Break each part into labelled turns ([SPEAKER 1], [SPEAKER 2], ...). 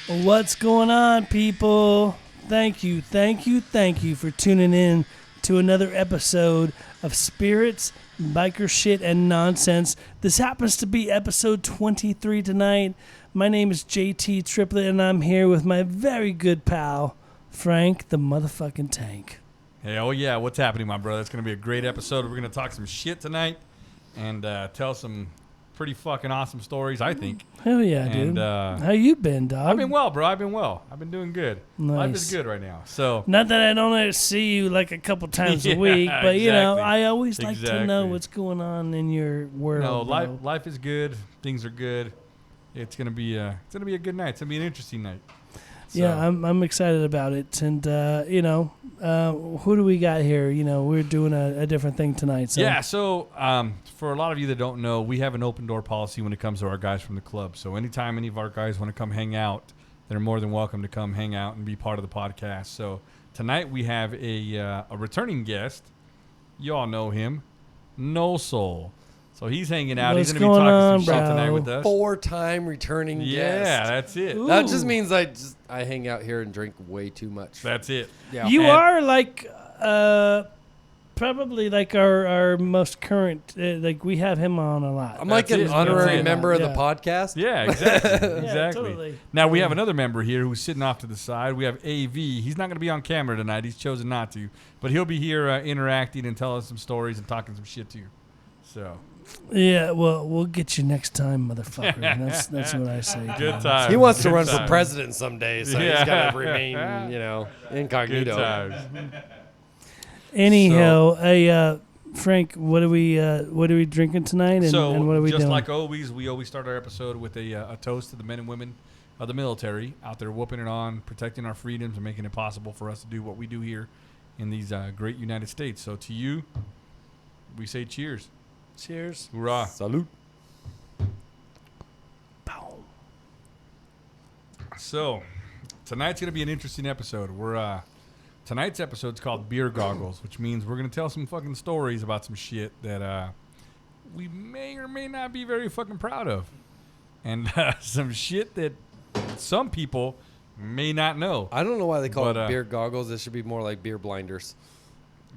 [SPEAKER 1] What's going on, people? Thank you for tuning in to another episode of Spirits, Biker Shit, and Nonsense. This happens to be episode 23 tonight. My name is JT Triplet, and I'm here with my very good pal, Frank the motherfucking Tank.
[SPEAKER 2] Hey, oh yeah, what's happening, my brother? It's going to be a great episode. We're going to talk some shit tonight and tell some pretty fucking awesome stories, I think.
[SPEAKER 1] Hell yeah, dude. How you been, dog?
[SPEAKER 2] I've been well, bro. I've been well. I've been doing good.
[SPEAKER 1] Nice.
[SPEAKER 2] Life is good right now. So
[SPEAKER 1] not that I don't see you like a couple times a week, but you know, I always like to know what's going on in your world.
[SPEAKER 2] No,
[SPEAKER 1] bro.
[SPEAKER 2] life is good. Things are good. It's gonna be a good night. It's gonna be an interesting night. So.
[SPEAKER 1] Yeah, I'm excited about it, and who do we got here? You know, we're doing a different thing tonight. So.
[SPEAKER 2] Yeah, so for a lot of you that don't know, we have an open door policy when it comes to our guys from the club. So anytime any of our guys want to come hang out, they're more than welcome to come hang out and be part of the podcast. So tonight we have a returning guest. You all know him, No Soul. So he's hanging out.
[SPEAKER 1] What's
[SPEAKER 2] he's going to be talking some
[SPEAKER 1] bro?
[SPEAKER 2] shit tonight with us.
[SPEAKER 3] 4-time returning guest.
[SPEAKER 2] Yeah, that's it.
[SPEAKER 1] Ooh.
[SPEAKER 3] That just means I hang out here and drink way too much.
[SPEAKER 2] That's it.
[SPEAKER 3] Yeah.
[SPEAKER 1] You are like probably like our most current. Like we have him on a lot.
[SPEAKER 3] I'm like
[SPEAKER 2] That's
[SPEAKER 3] an
[SPEAKER 2] it.
[SPEAKER 3] honorary
[SPEAKER 1] That's it.
[SPEAKER 3] member of
[SPEAKER 1] Yeah.
[SPEAKER 3] the podcast.
[SPEAKER 2] Yeah, exactly.
[SPEAKER 1] Yeah,
[SPEAKER 2] exactly.
[SPEAKER 1] totally.
[SPEAKER 2] Now, we have another member here who's sitting off to the side. We have AV. He's not going to be on camera tonight. He's chosen not to. But he'll be here interacting and telling us some stories and talking some shit to you. So,
[SPEAKER 1] Yeah, well, we'll get you next time, motherfucker. That's what I say.
[SPEAKER 2] good time.
[SPEAKER 3] He wants to
[SPEAKER 2] Good
[SPEAKER 3] run
[SPEAKER 2] time.
[SPEAKER 3] for president someday, so
[SPEAKER 2] Yeah.
[SPEAKER 3] he's got to remain,
[SPEAKER 2] Good
[SPEAKER 3] incognito.
[SPEAKER 2] times.
[SPEAKER 1] Anyhow, Frank, what are we drinking tonight, and what are we
[SPEAKER 2] just
[SPEAKER 1] doing?
[SPEAKER 2] like always, we always start our episode with a toast to the men and women of the military out there whooping it on, protecting our freedoms, and making it possible for us to do what we do here in these great United States. So to you, we say cheers.
[SPEAKER 1] Cheers.
[SPEAKER 2] Hoorah.
[SPEAKER 3] Salute.
[SPEAKER 2] So, tonight's going to be an interesting episode. Tonight's episode's called Beer Goggles, which means we're going to tell some fucking stories about some shit that we may or may not be very fucking proud of. And some shit that some people may not know.
[SPEAKER 3] I don't know why they call
[SPEAKER 2] But,
[SPEAKER 3] it beer goggles. It should be more like beer blinders.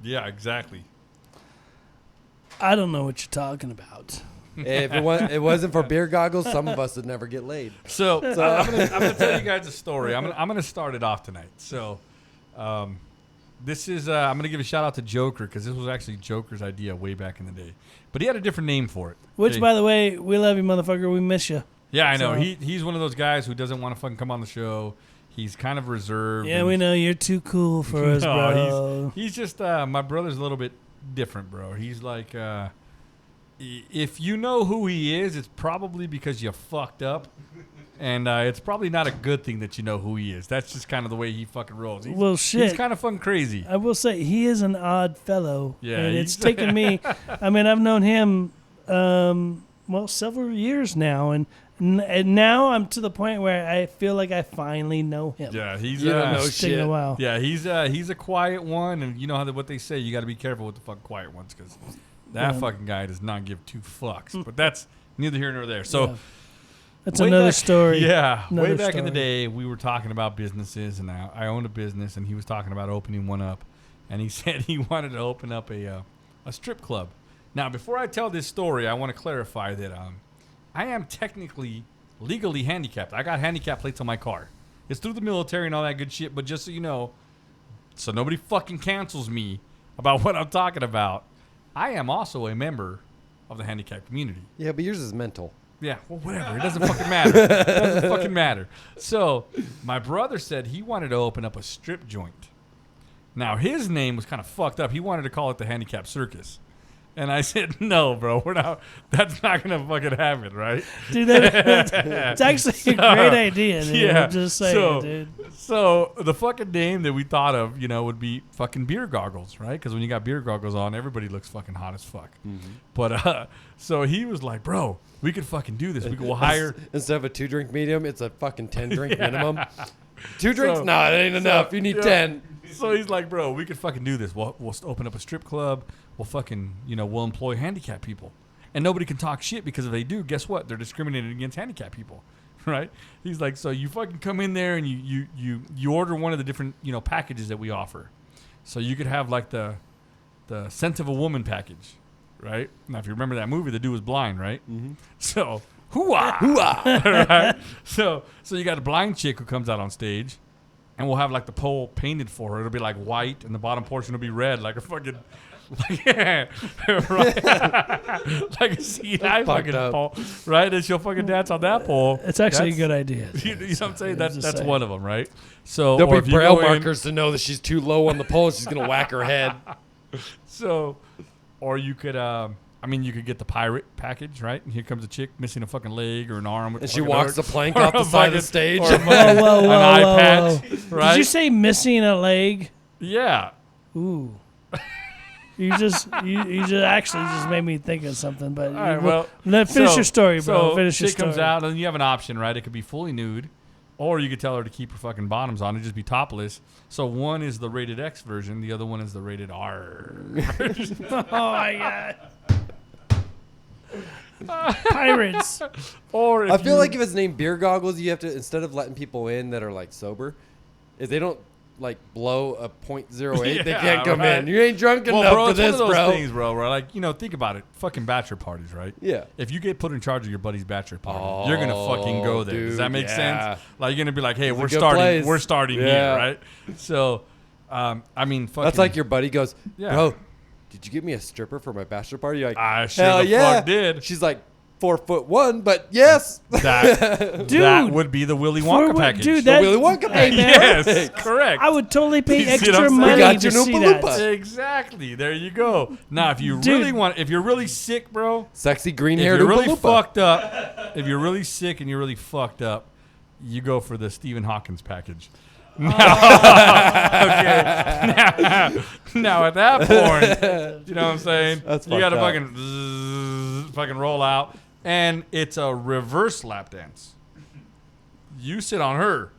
[SPEAKER 2] Yeah, exactly.
[SPEAKER 1] I don't know what you're talking about.
[SPEAKER 3] If it wasn't for beer goggles, some of us would never get laid.
[SPEAKER 2] So I'm gonna tell you guys a story. I'm gonna start it off tonight. So, this is I'm gonna give a shout out to Joker because this was actually Joker's idea way back in the day, but he had a different name for it.
[SPEAKER 1] Which,
[SPEAKER 2] Okay.
[SPEAKER 1] by the way, we love you, motherfucker. We miss you.
[SPEAKER 2] Yeah, I know.
[SPEAKER 1] So-
[SPEAKER 2] He's one of those guys who doesn't want to fucking come on the show. He's kind of reserved.
[SPEAKER 1] Yeah,
[SPEAKER 2] and-
[SPEAKER 1] we know you're too cool for us,
[SPEAKER 2] No,
[SPEAKER 1] bro.
[SPEAKER 2] He's just my brother's a little bit different, bro. He's like if you know who he is, it's probably because you fucked up. And it's probably not a good thing that you know who he is. That's just kind of the way he fucking rolls.
[SPEAKER 1] Well, shit.
[SPEAKER 2] He's kind of fun crazy.
[SPEAKER 1] I will say he is an odd fellow.
[SPEAKER 2] Yeah,
[SPEAKER 1] and
[SPEAKER 2] he's-
[SPEAKER 1] it's taken me. I mean, I've known him, several years now, and now I'm to the point where I feel like I finally know him.
[SPEAKER 2] Yeah, he's
[SPEAKER 3] You don't know
[SPEAKER 1] It's taken
[SPEAKER 3] shit.
[SPEAKER 1] a while.
[SPEAKER 2] yeah, he's a quiet one, and you know what they say. You got to be careful with the fucking quiet ones because that
[SPEAKER 1] Yeah.
[SPEAKER 2] fucking guy does not give two fucks. But that's neither here nor there. So.
[SPEAKER 1] Yeah. That's
[SPEAKER 2] way
[SPEAKER 1] another
[SPEAKER 2] back-
[SPEAKER 1] story.
[SPEAKER 2] Yeah,
[SPEAKER 1] Another
[SPEAKER 2] way back in the
[SPEAKER 1] story.
[SPEAKER 2] day, we were talking about businesses, and I owned a business, and he was talking about opening one up, and he said he wanted to open up a strip club. Now, before I tell this story, I want to clarify that I am technically legally handicapped. I got handicap plates on my car. It's through the military and all that good shit, but just so you know, so nobody fucking cancels me about what I'm talking about, I am also a member of the handicapped community.
[SPEAKER 3] Yeah, but yours is mental.
[SPEAKER 2] Yeah, well, whatever. It doesn't fucking matter. It doesn't fucking matter. So, my brother said he wanted to open up a strip joint. Now, his name was kind of fucked up. He wanted to call it the Handicap Circus. And I said, no, bro, we're not. That's not going to fucking happen, right?
[SPEAKER 1] Dude, it's actually a great idea, dude.
[SPEAKER 2] Yeah,
[SPEAKER 1] I'm just saying,
[SPEAKER 2] so-
[SPEAKER 1] dude.
[SPEAKER 2] So, the fucking name that we thought of, would be fucking beer goggles, right? Because when you got beer goggles on, everybody looks fucking hot as fuck. But, so he was like, bro, we could fucking do this. We'll hire.
[SPEAKER 3] Instead of a 2-drink medium, it's a fucking 10-drink minimum. 2 drinks? No, it ain't enough. You need
[SPEAKER 2] yeah.
[SPEAKER 3] 10.
[SPEAKER 2] So he's like, bro, we could fucking do this. We'll open up a strip club. We'll fucking, we'll employ handicapped people. And nobody can talk shit because if they do, guess what? They're discriminating against handicapped people. right? He's like, so you fucking come in there and you order one of the different, packages that we offer. So you could have like the Scent of a Woman package, right? Now, if you remember that movie, the dude was blind, right?
[SPEAKER 3] Mm-hmm.
[SPEAKER 2] So, hoo-ah! Right? So you got a blind chick who comes out on stage, and we'll have like the pole painted for her. It'll be like white, and the bottom portion will be red, like a fucking, right? Like a CGI fucking pole, right? And she'll fucking dance on that pole.
[SPEAKER 1] It's actually a good idea.
[SPEAKER 2] You know what I'm saying? That's one of them, right? So
[SPEAKER 3] there'll be braille markers to know that she's too low on the pole and she's going to whack her head.
[SPEAKER 2] So, or you could, you could get the pirate package, right? And here comes a chick missing a fucking leg or an arm.
[SPEAKER 3] And she walks the plank off the side of the stage.
[SPEAKER 1] Whoa, an
[SPEAKER 2] eye patch, right?
[SPEAKER 1] Did you say missing a leg?
[SPEAKER 2] Yeah.
[SPEAKER 1] Ooh. You just actually made me think of something. But
[SPEAKER 2] all right,
[SPEAKER 1] finish your story, bro.
[SPEAKER 2] So
[SPEAKER 1] finish your
[SPEAKER 2] chick
[SPEAKER 1] story.
[SPEAKER 2] comes out, and you have an option, right? It could be fully nude, or you could tell her to keep her fucking bottoms on and just be topless. So one is the rated X version, the other one is the rated R version.
[SPEAKER 1] Oh my god. Pirates.
[SPEAKER 2] Or
[SPEAKER 3] I feel like if it's named Beer Goggles, you have to, instead of letting people in that are like sober, if they don't like blow a .08, they can't come in. You ain't drunk enough
[SPEAKER 2] bro,
[SPEAKER 3] for
[SPEAKER 2] it's
[SPEAKER 3] this,
[SPEAKER 2] one of those
[SPEAKER 3] bro.
[SPEAKER 2] things, bro. Where like, think about it. Fucking bachelor parties, right?
[SPEAKER 3] Yeah.
[SPEAKER 2] If you get put in charge of your buddy's bachelor party, you're gonna fucking go there. Does that make sense? Like you're gonna be like, hey, we're starting here, right? So, fucking.
[SPEAKER 3] That's like your buddy goes,
[SPEAKER 2] Yeah.
[SPEAKER 3] bro, did you get me a stripper for my bachelor party? You're like,
[SPEAKER 2] I sure
[SPEAKER 3] hell
[SPEAKER 2] the
[SPEAKER 3] yeah.
[SPEAKER 2] fuck did.
[SPEAKER 3] She's like 4'1", but yes.
[SPEAKER 2] That would be the Willy Wonka package.
[SPEAKER 1] Dude,
[SPEAKER 3] The Willy Wonka package.
[SPEAKER 2] Yes, correct.
[SPEAKER 1] I would totally pay
[SPEAKER 2] You see what
[SPEAKER 1] extra
[SPEAKER 2] I'm saying?
[SPEAKER 1] money
[SPEAKER 3] We got
[SPEAKER 1] to
[SPEAKER 3] your
[SPEAKER 1] see
[SPEAKER 3] Oompa
[SPEAKER 1] that.
[SPEAKER 3] Loompa.
[SPEAKER 2] Exactly. There you go. Now, if you
[SPEAKER 1] Dude.
[SPEAKER 2] if you're really sick, bro,
[SPEAKER 3] Sexy
[SPEAKER 2] if
[SPEAKER 3] green-haired
[SPEAKER 2] you're really
[SPEAKER 3] Oompa Loompa.
[SPEAKER 2] fucked up, if you're really sick and you're really fucked up, you go for the Stephen Hawkins package. Now, okay. Now at that point, you know what I'm saying?
[SPEAKER 3] That's
[SPEAKER 2] you got to
[SPEAKER 3] fucked
[SPEAKER 2] fucking roll out, and it's a reverse lap dance. You sit on her.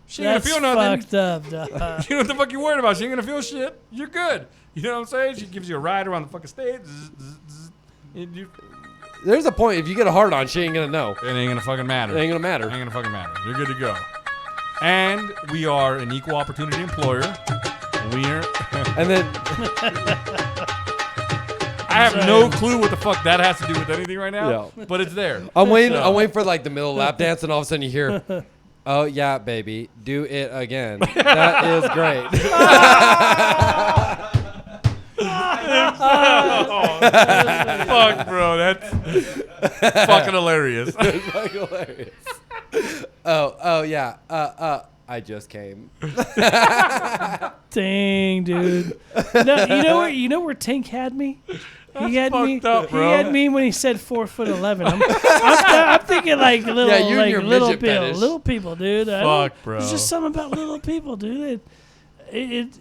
[SPEAKER 2] She ain't
[SPEAKER 1] That's
[SPEAKER 2] gonna feel nothing.
[SPEAKER 1] fucked up, dog.
[SPEAKER 2] You know what the fuck you worried about? She ain't gonna feel shit. You're good. You know what I'm saying? She gives you a ride around the fucking stage.
[SPEAKER 3] There's a point. If you get a hard on, she ain't going to know.
[SPEAKER 2] It ain't gonna fucking matter.
[SPEAKER 3] It ain't going to matter.
[SPEAKER 2] Ain't gonna fucking matter. You're good to go. And we are an equal opportunity employer. We're
[SPEAKER 3] And then
[SPEAKER 2] I have no clue what the fuck that has to do with anything right now,
[SPEAKER 3] Yeah.
[SPEAKER 2] but it's there.
[SPEAKER 3] I'm waiting for like the middle lap dance, and all of a sudden you hear, "Oh yeah, baby, do it again." That is great.
[SPEAKER 2] Fuck, bro, that's fucking hilarious.
[SPEAKER 3] It's like hilarious. Oh yeah. I just came.
[SPEAKER 1] Dang, dude. No, you know where Tank had me? He had me.
[SPEAKER 2] fucked up, bro.
[SPEAKER 1] He had me when he said 4'11". I'm thinking like little,
[SPEAKER 3] Yeah, you and
[SPEAKER 1] like
[SPEAKER 3] your
[SPEAKER 1] little
[SPEAKER 3] midget
[SPEAKER 1] people,
[SPEAKER 3] fetish.
[SPEAKER 1] little people, dude.
[SPEAKER 2] Fuck, bro.
[SPEAKER 1] There's just something about little people, dude. It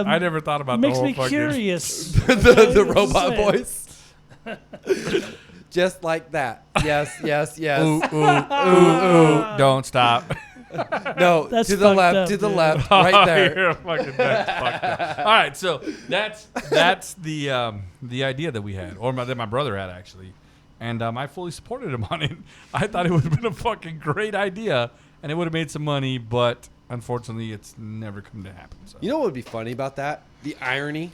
[SPEAKER 2] I never thought about
[SPEAKER 1] makes
[SPEAKER 2] the whole
[SPEAKER 1] me
[SPEAKER 2] fucking
[SPEAKER 1] curious.
[SPEAKER 3] the robot
[SPEAKER 1] Saying.
[SPEAKER 3] voice. Just like that. Yes.
[SPEAKER 2] Ooh, ooh. Don't stop.
[SPEAKER 3] No,
[SPEAKER 1] That's
[SPEAKER 3] to the
[SPEAKER 1] fucked
[SPEAKER 3] left,
[SPEAKER 1] up,
[SPEAKER 3] to the
[SPEAKER 1] dude.
[SPEAKER 3] left, right there.
[SPEAKER 2] You're fucking that's fucked up. All right, so that's the idea that we had, or that my brother had actually, and I fully supported him on it. I thought it would have been a fucking great idea, and it would have made some money, but unfortunately, it's never come to happen. So.
[SPEAKER 3] You know what would be funny about that? The irony.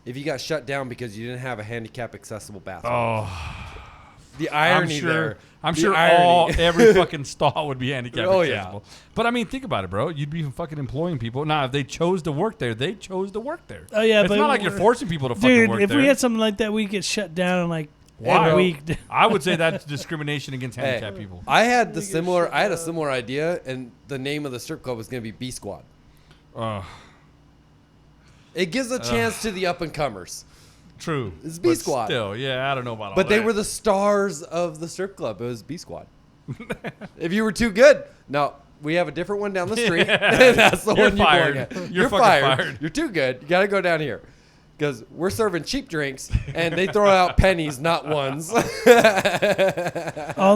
[SPEAKER 3] If you got shut down because you didn't have a handicap accessible bathroom.
[SPEAKER 2] Oh,
[SPEAKER 3] The irony
[SPEAKER 2] I'm
[SPEAKER 3] The
[SPEAKER 2] sure
[SPEAKER 3] irony.
[SPEAKER 2] every fucking stall would be handicapped
[SPEAKER 3] Oh, yeah.
[SPEAKER 2] accessible. But I mean, think about it, bro. You'd be fucking employing people. Now, if they chose to work there, they chose to work there.
[SPEAKER 1] Oh yeah,
[SPEAKER 2] It's
[SPEAKER 1] but
[SPEAKER 2] not like you're forcing people to fucking
[SPEAKER 1] dude,
[SPEAKER 2] work
[SPEAKER 1] if
[SPEAKER 2] there.
[SPEAKER 1] we had something like that, we get shut down in like
[SPEAKER 2] Why?
[SPEAKER 1] a week.
[SPEAKER 2] I would say that's discrimination against
[SPEAKER 3] Hey,
[SPEAKER 2] handicapped people.
[SPEAKER 3] I had a similar idea, and the name of the strip club was going to be B Squad. It gives a chance to the up and comers.
[SPEAKER 2] True.
[SPEAKER 3] It's B
[SPEAKER 2] But
[SPEAKER 3] Squad.
[SPEAKER 2] Still, yeah, I don't know about all
[SPEAKER 3] But
[SPEAKER 2] that.
[SPEAKER 3] they were the stars of the strip club. It was B Squad. If you were too good, no, we have a different one down the street. That's the
[SPEAKER 2] You're
[SPEAKER 3] one
[SPEAKER 2] fired.
[SPEAKER 3] you're going at.
[SPEAKER 2] You're fucking fired.
[SPEAKER 3] You're too good. You got to go down here. Because we're serving cheap drinks, and they throw out pennies, not ones.
[SPEAKER 1] All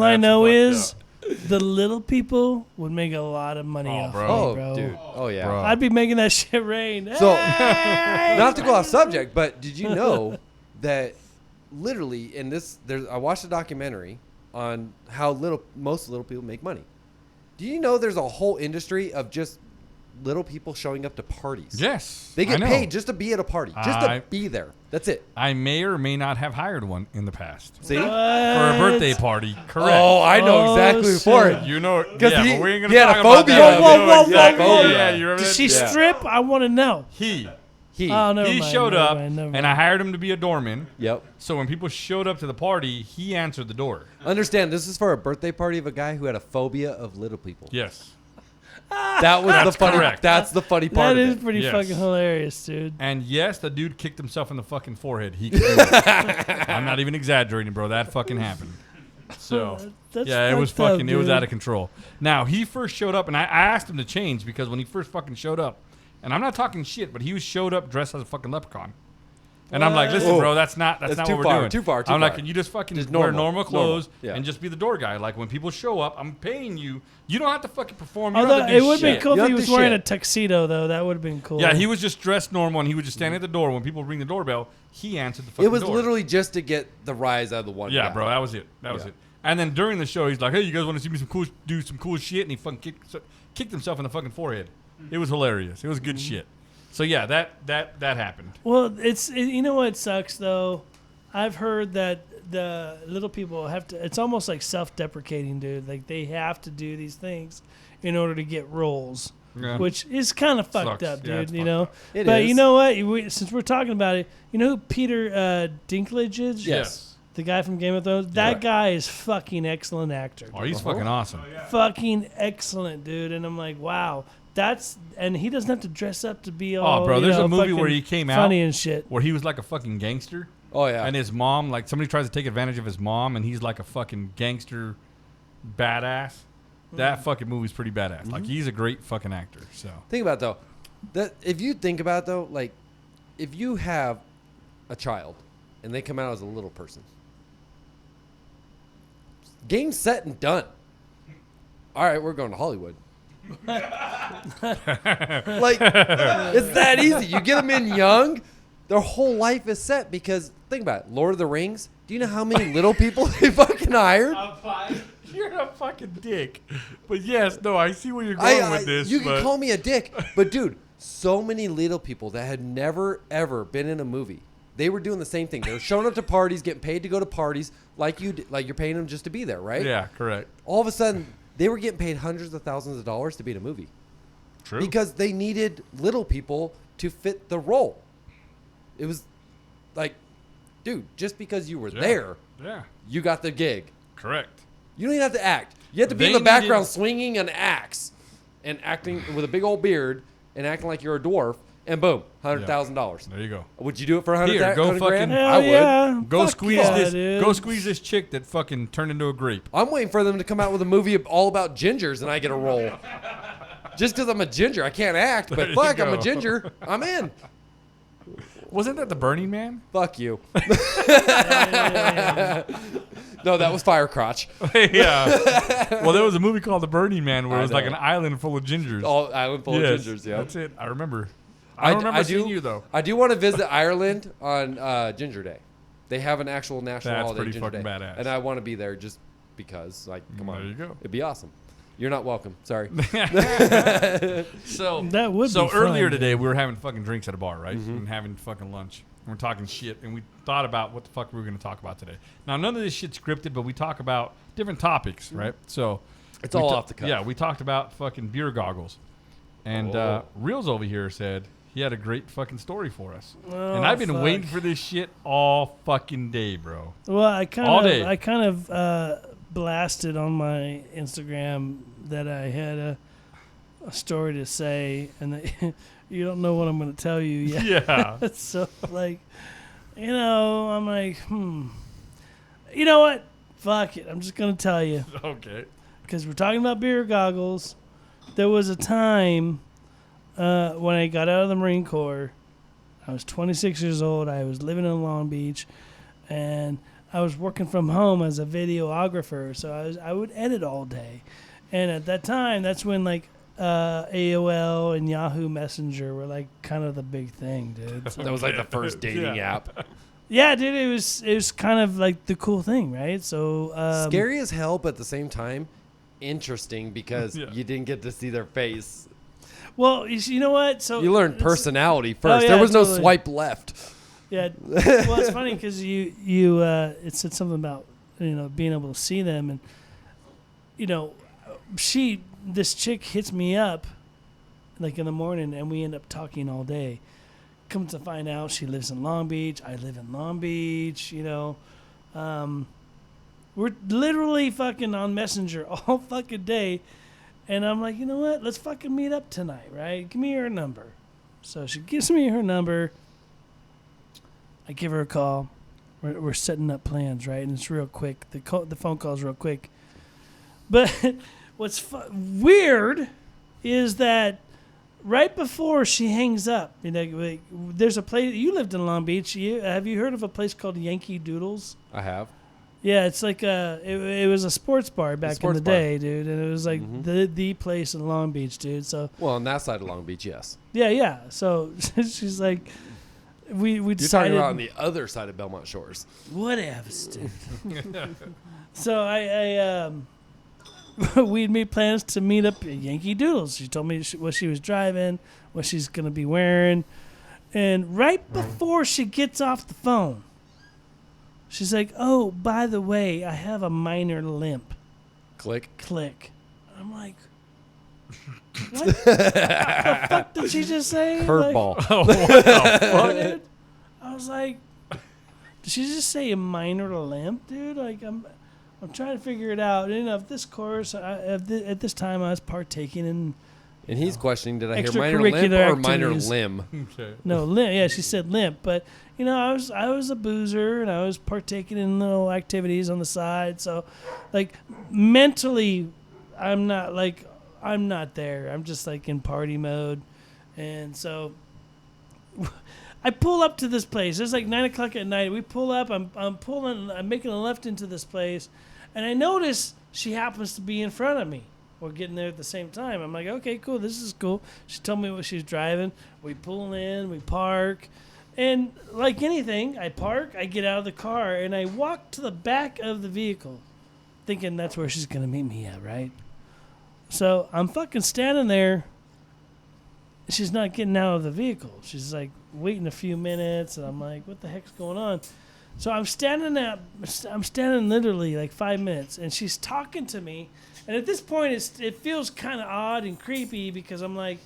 [SPEAKER 1] I know
[SPEAKER 2] fucked
[SPEAKER 1] is the little people would make a lot of money off
[SPEAKER 2] bro.
[SPEAKER 1] me,
[SPEAKER 3] Oh,
[SPEAKER 1] bro.
[SPEAKER 3] dude. Oh, yeah.
[SPEAKER 2] Bro.
[SPEAKER 1] I'd be making that shit rain.
[SPEAKER 3] So,
[SPEAKER 1] Hey!
[SPEAKER 3] not to go off subject, but did you know that literally in this, I watched a documentary on how most little people make money. Do you know there's a whole industry of just little people showing up to parties?
[SPEAKER 2] Yes.
[SPEAKER 3] They
[SPEAKER 2] I
[SPEAKER 3] get
[SPEAKER 2] know.
[SPEAKER 3] paid just to be at a party, just to be there. That's it.
[SPEAKER 2] I may or may not have hired one in the past.
[SPEAKER 3] See?
[SPEAKER 2] For a birthday party. Correct.
[SPEAKER 3] Oh, I know exactly
[SPEAKER 1] shit.
[SPEAKER 3] for it.
[SPEAKER 2] You know,
[SPEAKER 3] 'Cause
[SPEAKER 2] yeah,
[SPEAKER 3] he-
[SPEAKER 2] but we ain't
[SPEAKER 3] he
[SPEAKER 2] gonna
[SPEAKER 3] had a
[SPEAKER 2] talk about
[SPEAKER 3] phobia
[SPEAKER 2] that.
[SPEAKER 3] of
[SPEAKER 1] Whoa,
[SPEAKER 3] it.
[SPEAKER 1] whoa, whoa,
[SPEAKER 3] Exactly.
[SPEAKER 1] whoa, whoa.
[SPEAKER 2] Yeah, you remember
[SPEAKER 1] Did
[SPEAKER 2] that?
[SPEAKER 1] she
[SPEAKER 3] Yeah.
[SPEAKER 1] strip? I want to know.
[SPEAKER 2] He
[SPEAKER 1] Oh, never
[SPEAKER 2] he
[SPEAKER 1] mind,
[SPEAKER 2] showed
[SPEAKER 1] never
[SPEAKER 2] up,
[SPEAKER 1] mind, never
[SPEAKER 2] and
[SPEAKER 1] mind.
[SPEAKER 2] I hired him to be a doorman.
[SPEAKER 3] Yep.
[SPEAKER 2] So when people showed up to the party, he answered the door.
[SPEAKER 3] Understand, this is for a birthday party of a guy who had a phobia of little people.
[SPEAKER 2] Yes.
[SPEAKER 3] That was the funny.
[SPEAKER 2] correct.
[SPEAKER 3] That's the funny part
[SPEAKER 1] That
[SPEAKER 3] of
[SPEAKER 1] is
[SPEAKER 3] it.
[SPEAKER 1] pretty
[SPEAKER 2] Yes.
[SPEAKER 1] fucking hilarious, dude.
[SPEAKER 2] And yes, the dude kicked himself in the fucking forehead. He could do it. I'm not even exaggerating, bro. That fucking happened. So
[SPEAKER 1] That's
[SPEAKER 2] yeah, it was
[SPEAKER 1] fucked up,
[SPEAKER 2] fucking. It was
[SPEAKER 1] dude.
[SPEAKER 2] out of control. Now he first showed up, and I asked him to change because when he first fucking showed up, and I'm not talking shit, but he showed up dressed as a fucking leprechaun. And I'm like, listen,
[SPEAKER 3] Whoa.
[SPEAKER 2] bro, that's not
[SPEAKER 3] That's
[SPEAKER 2] what
[SPEAKER 3] too
[SPEAKER 2] we're
[SPEAKER 3] far,
[SPEAKER 2] doing.
[SPEAKER 3] too far, too
[SPEAKER 2] I'm like,
[SPEAKER 3] far.
[SPEAKER 2] can you just fucking
[SPEAKER 3] Just
[SPEAKER 2] wear
[SPEAKER 3] normal,
[SPEAKER 2] normal clothes
[SPEAKER 3] yeah.
[SPEAKER 2] and just be the door guy? Like when people show up, I'm paying you. You don't have to fucking perform. You don't
[SPEAKER 1] Although
[SPEAKER 2] have to do
[SPEAKER 1] it would
[SPEAKER 2] shit.
[SPEAKER 1] be cool
[SPEAKER 3] You
[SPEAKER 1] if he
[SPEAKER 3] don't
[SPEAKER 1] was
[SPEAKER 3] do
[SPEAKER 1] wearing
[SPEAKER 3] shit.
[SPEAKER 1] a tuxedo, though. That would have been cool.
[SPEAKER 2] Yeah, he was just dressed normal, and he would just stand at the door when people ring the doorbell. He answered the fucking
[SPEAKER 3] It was
[SPEAKER 2] door.
[SPEAKER 3] literally just to get the rise out of the one
[SPEAKER 2] Yeah,
[SPEAKER 3] guy.
[SPEAKER 2] bro, that was it. That was
[SPEAKER 3] Yeah.
[SPEAKER 2] it. And then during the show, he's like, "Hey, you guys want to see me do some cool shit?" And he fucking kicked himself in the fucking forehead. It was hilarious. It was good shit. So yeah, that happened.
[SPEAKER 1] Well, you know what sucks though? I've heard that the little people have to. It's almost like self-deprecating, dude. Like they have to do these things in order to get roles,
[SPEAKER 2] Yeah.
[SPEAKER 1] which is kind of fucked
[SPEAKER 2] Sucks.
[SPEAKER 1] up,
[SPEAKER 2] Yeah,
[SPEAKER 1] dude.
[SPEAKER 2] it's
[SPEAKER 1] You
[SPEAKER 2] fucked
[SPEAKER 1] know.
[SPEAKER 2] up.
[SPEAKER 3] It
[SPEAKER 1] But
[SPEAKER 3] is.
[SPEAKER 1] you know what? Since we're talking about it, you know who Peter Dinklage is?
[SPEAKER 3] Yes.
[SPEAKER 1] The guy from Game of Thrones. That
[SPEAKER 3] Right.
[SPEAKER 1] guy is fucking excellent actor.
[SPEAKER 2] Oh, he's
[SPEAKER 3] Uh-huh.
[SPEAKER 2] fucking awesome.
[SPEAKER 1] Fucking excellent, dude. And I'm like, wow. And he doesn't have to dress up to be all.
[SPEAKER 2] Oh, bro,
[SPEAKER 1] you
[SPEAKER 2] there's
[SPEAKER 1] know,
[SPEAKER 2] a movie where
[SPEAKER 1] fucking
[SPEAKER 2] he came out
[SPEAKER 1] funny and shit.
[SPEAKER 2] where he was like a fucking gangster,
[SPEAKER 3] Oh yeah.
[SPEAKER 2] and his mom, like somebody tries to take advantage of his mom, and he's like a fucking gangster, badass. That fucking movie's pretty badass. Like he's a great fucking actor. So
[SPEAKER 3] Think about it, though. That if you think about it, though, like if you have a child and they come out as a little person, game set and done. All right, we're going to Hollywood. Like it's that easy. You get them in young, their whole life is set because think about it. Lord of the Rings. Do you know how many little people they fucking hired?
[SPEAKER 2] you're a fucking dick. But yes, no, I see where you're going with this.
[SPEAKER 3] You
[SPEAKER 2] but
[SPEAKER 3] can call me a dick, but dude, so many little people that had never ever been in a movie. They were doing the same thing. They were showing up to parties, getting paid to go to parties, like you're paying them just to be there, right?
[SPEAKER 2] Yeah, correct.
[SPEAKER 3] All of a sudden, they were getting paid hundreds of thousands of dollars to be in a movie
[SPEAKER 2] True.
[SPEAKER 3] because they needed little people to fit the role. It was like, dude, just because you were there,
[SPEAKER 2] Yeah,
[SPEAKER 3] you got the gig.
[SPEAKER 2] correct.
[SPEAKER 3] You don't even have to act. You have to be in
[SPEAKER 2] They
[SPEAKER 3] the background
[SPEAKER 2] needed-
[SPEAKER 3] swinging an axe and acting with a big old beard and acting like you're a dwarf, and boom, $100,000.
[SPEAKER 2] There you go.
[SPEAKER 3] Would you do it for
[SPEAKER 2] Here,
[SPEAKER 3] $100,000?
[SPEAKER 2] go fucking-
[SPEAKER 1] Hell
[SPEAKER 3] I would.
[SPEAKER 1] yeah.
[SPEAKER 2] Go
[SPEAKER 1] Fuck
[SPEAKER 2] squeeze
[SPEAKER 1] yeah,
[SPEAKER 2] this.
[SPEAKER 1] dude.
[SPEAKER 2] Go squeeze this chick that fucking turned into a grape.
[SPEAKER 3] I'm waiting for them to come out with a movie all about gingers and I get a role. Just because I'm a ginger, I can't act,
[SPEAKER 2] There
[SPEAKER 3] but
[SPEAKER 2] you
[SPEAKER 3] fuck, I'm a
[SPEAKER 2] go.
[SPEAKER 3] ginger. I'm in.
[SPEAKER 2] Wasn't that the Burning Man?
[SPEAKER 3] Fuck you. No, that was Fire Crotch.
[SPEAKER 2] Yeah. Well, there was a movie called The Burning Man where
[SPEAKER 3] I
[SPEAKER 2] it was like
[SPEAKER 3] know.
[SPEAKER 2] an island full of gingers.
[SPEAKER 3] All island full
[SPEAKER 2] Yes,
[SPEAKER 3] of gingers, yeah.
[SPEAKER 2] That's it. I remember. I don't remember seeing you though.
[SPEAKER 3] I do want to visit Ireland on Ginger Day. They have an actual national
[SPEAKER 2] That's
[SPEAKER 3] holiday,
[SPEAKER 2] pretty
[SPEAKER 3] Ginger
[SPEAKER 2] fucking
[SPEAKER 3] Day,
[SPEAKER 2] badass.
[SPEAKER 3] and I want to be there just because. Like, come on,
[SPEAKER 2] There you go.
[SPEAKER 3] it'd be awesome. You're not welcome. Sorry.
[SPEAKER 2] So
[SPEAKER 1] That would
[SPEAKER 2] so
[SPEAKER 1] be
[SPEAKER 2] earlier
[SPEAKER 1] fun,
[SPEAKER 2] today we were having fucking drinks at a bar, right?
[SPEAKER 3] Mm-hmm.
[SPEAKER 2] And having fucking lunch. And we're talking shit, and we thought about what the fuck we were going to talk about today. Now none of this shit's scripted, but we talk about different topics, right? So
[SPEAKER 3] It's
[SPEAKER 2] we
[SPEAKER 3] all
[SPEAKER 2] ta-
[SPEAKER 3] off the cuff.
[SPEAKER 2] Yeah, we talked about fucking beer goggles, and
[SPEAKER 3] Oh.
[SPEAKER 2] Reels over here said he had a great fucking story for us,
[SPEAKER 1] Oh,
[SPEAKER 2] and I've been
[SPEAKER 1] fuck.
[SPEAKER 2] waiting for this shit all fucking day, bro.
[SPEAKER 1] Well, I
[SPEAKER 2] All day.
[SPEAKER 1] kind of blasted on my Instagram that I had a story to say, and that you don't know what I'm going to tell you yet.
[SPEAKER 2] Yeah.
[SPEAKER 1] So, like, you know, I'm like, you know what? Fuck it. I'm just going to tell you.
[SPEAKER 2] Okay.
[SPEAKER 1] Because we're talking about beer goggles. There was a time when I got out of the Marine Corps. I was 26 years old. I was living in Long Beach, and I was working from home as a videographer. So I would edit all day, and at that time, that's when like AOL and Yahoo Messenger were like kind of the big thing, dude. So,
[SPEAKER 3] That was like the first dating
[SPEAKER 2] Yeah.
[SPEAKER 3] app.
[SPEAKER 1] Yeah, dude, it was kind of like the cool thing, right? So
[SPEAKER 3] Scary as hell, but at the same time, interesting because
[SPEAKER 2] Yeah.
[SPEAKER 3] you didn't get to see their face.
[SPEAKER 1] Well, you know what? So
[SPEAKER 3] You learned
[SPEAKER 1] it's-
[SPEAKER 3] personality first.
[SPEAKER 1] yeah,
[SPEAKER 3] There was no
[SPEAKER 1] totally.
[SPEAKER 3] swipe left.
[SPEAKER 1] Yeah. Well, it's funny because you it said something about being able to see them, and this chick hits me up like in the morning, and we end up talking all day. Come to find out, she lives in Long Beach. I live in Long Beach. We're literally fucking on Messenger all fucking day, and I'm like, you know what? Let's fucking meet up tonight, right? Give me her number. So she gives me her number. I give her a call. We're setting up plans, right? And it's real quick. The phone call's real quick. But what's weird is that right before she hangs up, there's a place. You lived in Long Beach. Have you heard of a place called Yankee Doodles?
[SPEAKER 3] I have.
[SPEAKER 1] Yeah, it's like it was a sports bar back in
[SPEAKER 3] sports
[SPEAKER 1] the
[SPEAKER 3] bar.
[SPEAKER 1] day, dude, and it was like the place in Long Beach, dude. So
[SPEAKER 3] Well, on that side of Long Beach, yes.
[SPEAKER 1] yeah. So she's like, we
[SPEAKER 3] You're
[SPEAKER 1] decided
[SPEAKER 3] talking about on the other side of Belmont Shores.
[SPEAKER 1] whatever, dude. So I we'd made plans to meet up at Yankee Doodles. She told me what she was driving, what she's gonna be wearing, and right before she gets off the phone, she's like, "Oh, by the way, I have a minor limp."
[SPEAKER 3] Click.
[SPEAKER 1] Click. I'm like, what the fuck did she just say?
[SPEAKER 3] Curveball.
[SPEAKER 1] Like, dude? I was like, did she just say a minor limp, dude? Like, I'm trying to figure it out. At this course, at this time, I was partaking in
[SPEAKER 3] And he's questioning, did I hear minor limp
[SPEAKER 1] Extracurricular
[SPEAKER 3] or minor
[SPEAKER 1] activities.
[SPEAKER 3] limb?
[SPEAKER 2] Okay.
[SPEAKER 1] no limp. Yeah, she said limp, but I was a boozer and I was partaking in little activities on the side. So, like, mentally, I'm not there. I'm just like in party mode, and so I pull up to this place. It's like 9 o'clock at night. We pull up. I'm making a left into this place, and I notice she happens to be in front of me. We're getting there at the same time. I'm like, okay, cool. This is cool. She told me what she's driving. We pull in. We park. And like anything, I park. I get out of the car, and I walk to the back of the vehicle, thinking that's where she's going to meet me at, right? So I'm fucking standing there. She's not getting out of the vehicle. She's like waiting a few minutes, and I'm like, "What the heck's going on?" So I'm standing literally like 5 minutes, and she's talking to me. And at this point, it feels kind of odd and creepy because I'm like,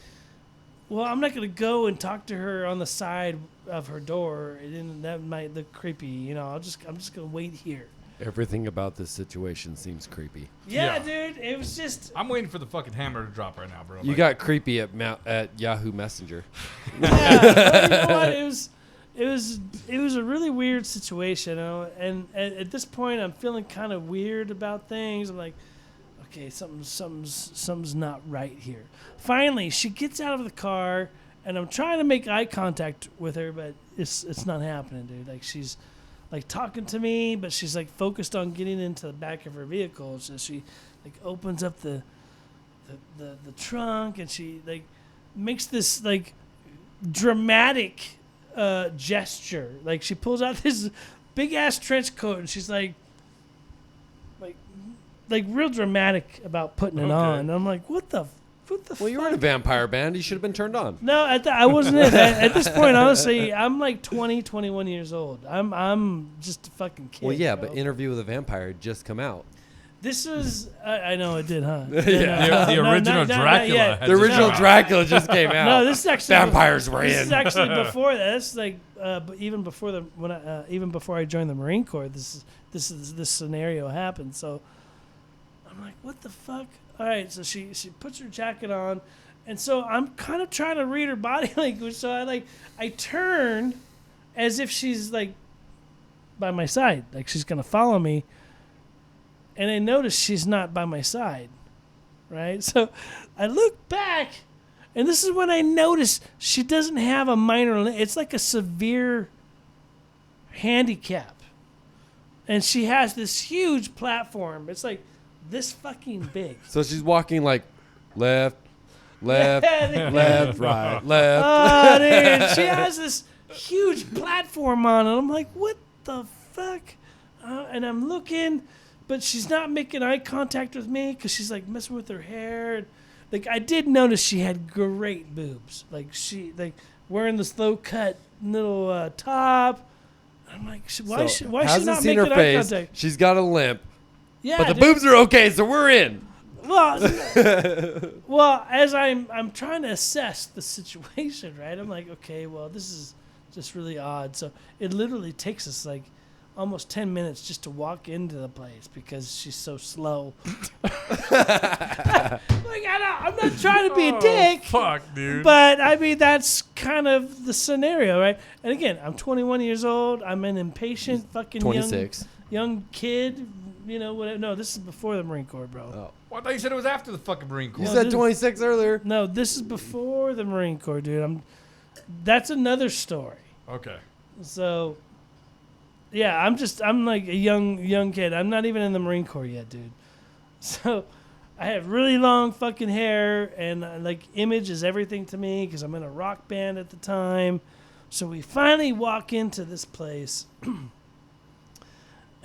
[SPEAKER 1] "Well, I'm not gonna go and talk to her on the side of her door, and then that might look creepy. I'm just gonna wait here."
[SPEAKER 3] Everything about this situation seems creepy.
[SPEAKER 1] Yeah,
[SPEAKER 2] Yeah.
[SPEAKER 1] dude. It was just.
[SPEAKER 2] I'm waiting for the fucking hammer to drop right now, bro.
[SPEAKER 3] You got creepy at Yahoo Messenger.
[SPEAKER 1] Yeah, but you know what? It was a really weird situation, and at this point, I'm feeling kind of weird about things. I'm like, okay, something's not right here. Finally, she gets out of the car, and I'm trying to make eye contact with her, but it's not happening, dude. Like, she's like talking to me, but she's like focused on getting into the back of her vehicle. So she like opens up the trunk, and she like makes this like dramatic gesture. Like, she pulls out this big ass trench coat, and she's like real dramatic about putting it
[SPEAKER 2] Okay.
[SPEAKER 1] on. And I'm like, what the
[SPEAKER 3] Well, you were in a
[SPEAKER 1] fuck?
[SPEAKER 3] vampire band. You should have been turned on.
[SPEAKER 1] No, I wasn't it. At this point, honestly, I'm like 20, 21 years old. I'm just a fucking kid.
[SPEAKER 3] Well, yeah,
[SPEAKER 1] bro.
[SPEAKER 3] but Interview with a Vampire had just come out.
[SPEAKER 1] This was, I know it did, huh?
[SPEAKER 3] Yeah.
[SPEAKER 2] The
[SPEAKER 1] No,
[SPEAKER 2] original
[SPEAKER 1] not
[SPEAKER 2] Dracula.
[SPEAKER 1] yet.
[SPEAKER 2] had
[SPEAKER 3] The
[SPEAKER 2] just
[SPEAKER 3] original
[SPEAKER 2] come out.
[SPEAKER 3] Dracula just came out.
[SPEAKER 1] No, this is actually
[SPEAKER 3] Vampires were
[SPEAKER 1] This
[SPEAKER 3] in.
[SPEAKER 1] is actually before that. This is like, but even before even before I joined the Marine Corps, this scenario happened. So I'm like, what the fuck? All right, so she puts her jacket on, and so I'm kind of trying to read her body language. So I turn as if she's like by my side, like she's gonna follow me. And I notice she's not by my side, right? So I look back, and this is when I notice she doesn't have a minor. It's like a severe handicap, and she has this huge platform. It's like this fucking big.
[SPEAKER 3] So she's walking like left, left,
[SPEAKER 1] Yeah,
[SPEAKER 3] left, right, left.
[SPEAKER 1] Oh, dude, she has this huge platform on it. I'm like, what the fuck? And I'm looking, but she's not making eye contact with me because she's like messing with her hair. Like I did notice she had great boobs. Like she wearing this low cut little top. I'm like, why is she
[SPEAKER 3] hasn't
[SPEAKER 1] not
[SPEAKER 3] seen
[SPEAKER 1] making
[SPEAKER 3] her
[SPEAKER 1] eye
[SPEAKER 3] face.
[SPEAKER 1] contact?
[SPEAKER 3] She's got a limp,
[SPEAKER 1] Yeah,
[SPEAKER 3] but the
[SPEAKER 1] dude.
[SPEAKER 3] boobs are okay, so we're in.
[SPEAKER 1] Well, as I'm trying to assess the situation, right? I'm like, okay, well, this is just really odd. So it literally takes us like almost 10 minutes just to walk into the place because she's so slow. Like, I'm not trying to be a dick.
[SPEAKER 2] Fuck, dude.
[SPEAKER 1] But I mean, that's kind of the scenario, right? And again, I'm 21 years old. I'm an impatient fucking
[SPEAKER 3] 26.
[SPEAKER 1] young kid. You know, whatever. No, this is before the Marine Corps, bro.
[SPEAKER 3] Oh.
[SPEAKER 2] Well, I thought you said it was after the fucking Marine Corps.
[SPEAKER 3] You
[SPEAKER 1] No,
[SPEAKER 3] said
[SPEAKER 1] this-
[SPEAKER 3] 26 earlier.
[SPEAKER 1] No, this is before the Marine Corps, dude. That's another story.
[SPEAKER 2] Okay.
[SPEAKER 1] So, yeah, I'm like a young kid. I'm not even in the Marine Corps yet, dude. So, I have really long fucking hair, and like image is everything to me because I'm in a rock band at the time. So we finally walk into this place, and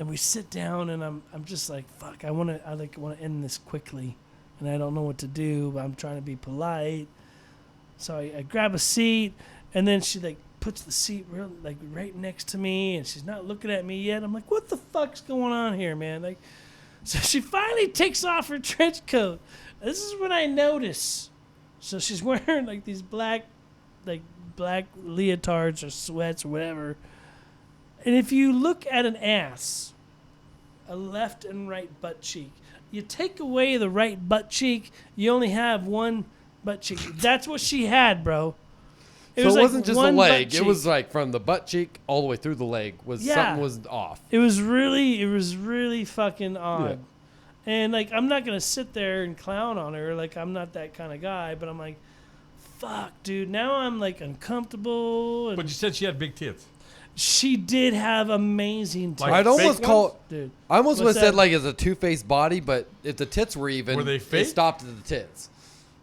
[SPEAKER 1] we sit down, and I'm just like, fuck, I want to end this quickly, and I don't know what to do, but I'm trying to be polite. So I grab a seat, and then she like puts the seat right next to me, and she's not looking at me yet. I'm like, what the fuck's going on here, man? Like, so she finally takes off her trench coat. This is when I notice. So she's wearing like these black leotards or sweats or whatever. And if you look at an ass, a left and right butt cheek, you take away the right butt cheek, you only have one butt cheek. That's what she had, bro.
[SPEAKER 3] So
[SPEAKER 1] was
[SPEAKER 3] it
[SPEAKER 1] like
[SPEAKER 3] wasn't just a
[SPEAKER 1] one butt
[SPEAKER 3] leg. It
[SPEAKER 1] cheek.
[SPEAKER 3] was like from the butt cheek all the way through the leg.
[SPEAKER 1] Yeah.
[SPEAKER 3] Something was off.
[SPEAKER 1] It was really fucking odd.
[SPEAKER 3] Yeah.
[SPEAKER 1] And like, I'm not gonna sit there and clown on her. Like, I'm not that kind of guy. But I'm like, fuck, dude. Now I'm like uncomfortable. And
[SPEAKER 2] But you said she had big tits.
[SPEAKER 1] she did have amazing tits,
[SPEAKER 2] Like
[SPEAKER 3] I'd almost
[SPEAKER 2] fake
[SPEAKER 3] call.
[SPEAKER 1] dude.
[SPEAKER 3] I almost would
[SPEAKER 1] What's
[SPEAKER 3] have said
[SPEAKER 1] that?
[SPEAKER 3] like as a two-faced body, but if the tits were even,
[SPEAKER 2] Were they
[SPEAKER 3] it
[SPEAKER 2] fake?
[SPEAKER 3] stopped at the tits.